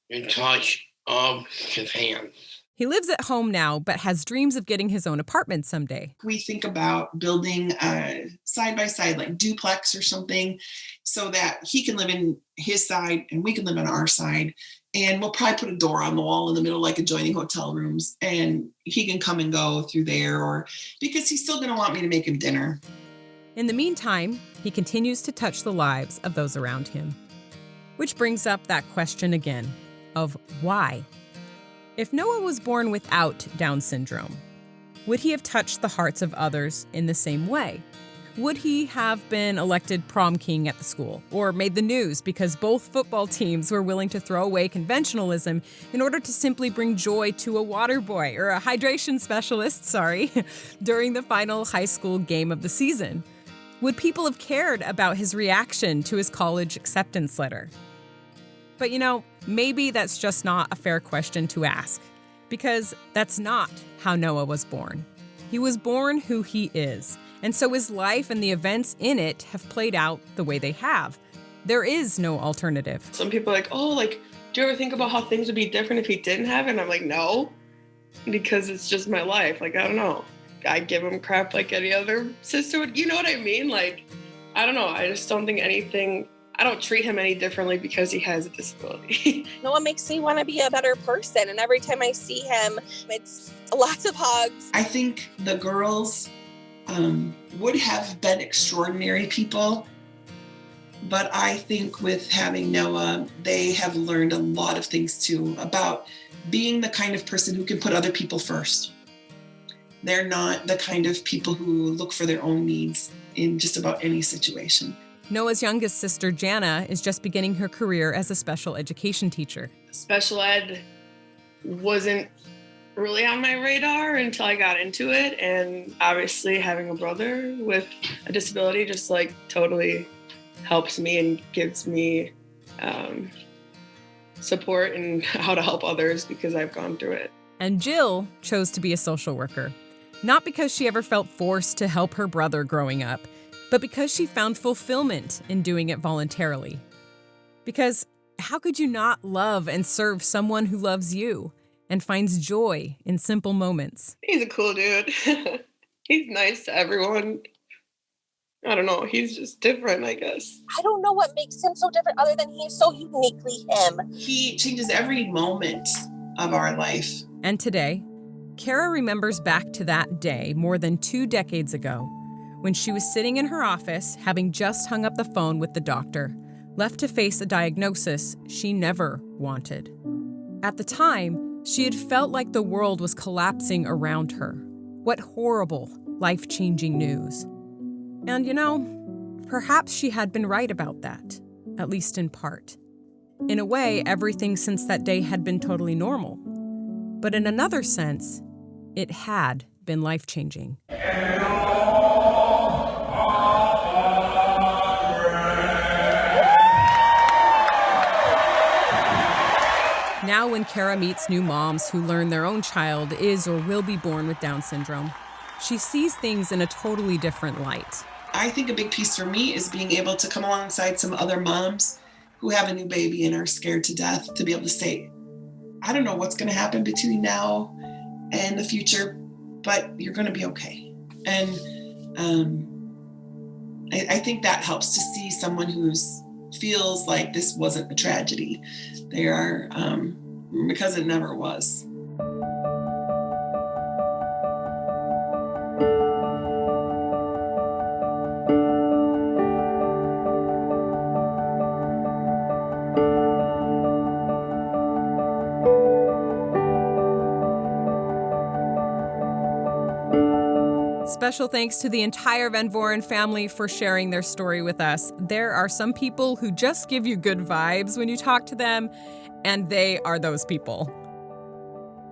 in touch of his hands. He lives at home now, but has dreams of getting his own apartment someday. We think about building a side-by-side, like duplex or something, so that he can live in his side and we can live on our side. And we'll probably put a door on the wall in the middle, like adjoining hotel rooms, and he can come and go through there, or because he's still going to want me to make him dinner. In the meantime, he continues to touch the lives of those around him. Which brings up that question again of why? If Noah was born without Down syndrome, would he have touched the hearts of others in the same way? Would he have been elected prom king at the school or made the news because both football teams were willing to throw away conventionalism in order to simply bring joy to a water boy or a hydration specialist, during the final high school game of the season? Would people have cared about his reaction to his college acceptance letter? But maybe that's just not a fair question to ask, because that's not how Noah was born. He was born who he is, and so his life and the events in it have played out the way they have. There is no alternative. Some people are like, oh, do you ever think about how things would be different if he didn't have it? And I'm like, no, because it's just my life. I don't know. I give him crap like any other sister would. You know what I mean? I don't know. I just don't think I don't treat him any differently because he has a disability. Noah makes me want to be a better person. And every time I see him, it's lots of hugs. I think the girls would have been extraordinary people. But I think with having Noah, they have learned a lot of things too about being the kind of person who can put other people first. They're not the kind of people who look for their own needs in just about any situation. Noah's youngest sister, Jana, is just beginning her career as a special education teacher. Special ed wasn't really on my radar until I got into it. And obviously having a brother with a disability just totally helps me and gives me support and how to help others because I've gone through it. And Jill chose to be a social worker, not because she ever felt forced to help her brother growing up, but because she found fulfillment in doing it voluntarily. Because how could you not love and serve someone who loves you and finds joy in simple moments? He's a cool dude. He's nice to everyone. I don't know. He's just different, I guess. I don't know what makes him so different other than he's so uniquely him. He changes every moment of our life. And today, Kara remembers back to that day more than 2 decades ago, when she was sitting in her office, having just hung up the phone with the doctor, left to face a diagnosis she never wanted. At the time, she had felt like the world was collapsing around her. What horrible, life-changing news. And perhaps she had been right about that, at least in part. In a way, everything since that day had been totally normal. But in another sense, it had been life-changing. Now when Kara meets new moms who learn their own child is or will be born with Down syndrome, she sees things in a totally different light. I think a big piece for me is being able to come alongside some other moms who have a new baby and are scared to death to be able to say, I don't know what's going to happen between now and the future, but you're going to be okay. And I think that helps to see someone who feels like this wasn't a tragedy. They are, because it never was. Special thanks to the entire Van Voren family for sharing their story with us. There are some people who just give you good vibes when you talk to them, and they are those people.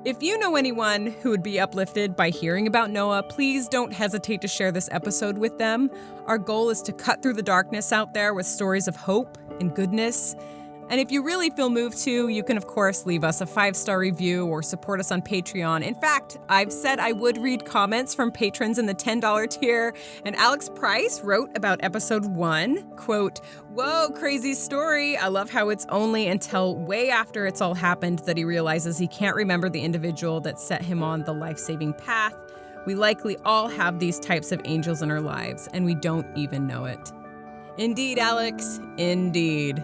If you know anyone who would be uplifted by hearing about Noah, please don't hesitate to share this episode with them. Our goal is to cut through the darkness out there with stories of hope and goodness. And if you really feel moved to, you can, of course, leave us a 5-star review or support us on Patreon. In fact, I've said I would read comments from patrons in the $10 tier, and Alex Price wrote about episode 1, quote, "Whoa, crazy story. I love how it's only until way after it's all happened that he realizes he can't remember the individual that set him on the life-saving path. We likely all have these types of angels in our lives, and we don't even know it." Indeed, Alex, indeed.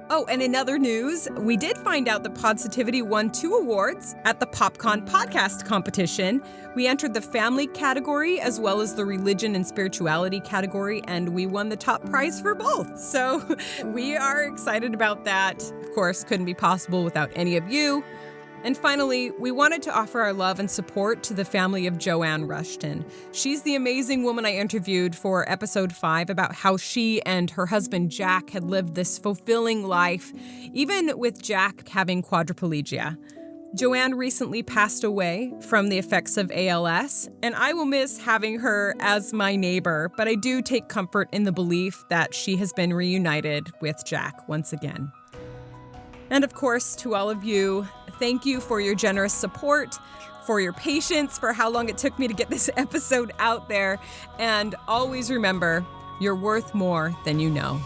Oh, and in other news, we did find out that Podsitivity won 2 awards at the Popcon podcast competition. We entered the family category as well as the religion and spirituality category, and we won the top prize for both. So we are excited about that. Of course, couldn't be possible without any of you. And finally, we wanted to offer our love and support to the family of Joanne Rushton. She's the amazing woman I interviewed for episode 5 about how she and her husband Jack had lived this fulfilling life, even with Jack having quadriplegia. Joanne recently passed away from the effects of ALS, and I will miss having her as my neighbor, but I do take comfort in the belief that she has been reunited with Jack once again. And of course, to all of you, thank you for your generous support, for your patience, for how long it took me to get this episode out there. And always remember, you're worth more than you know.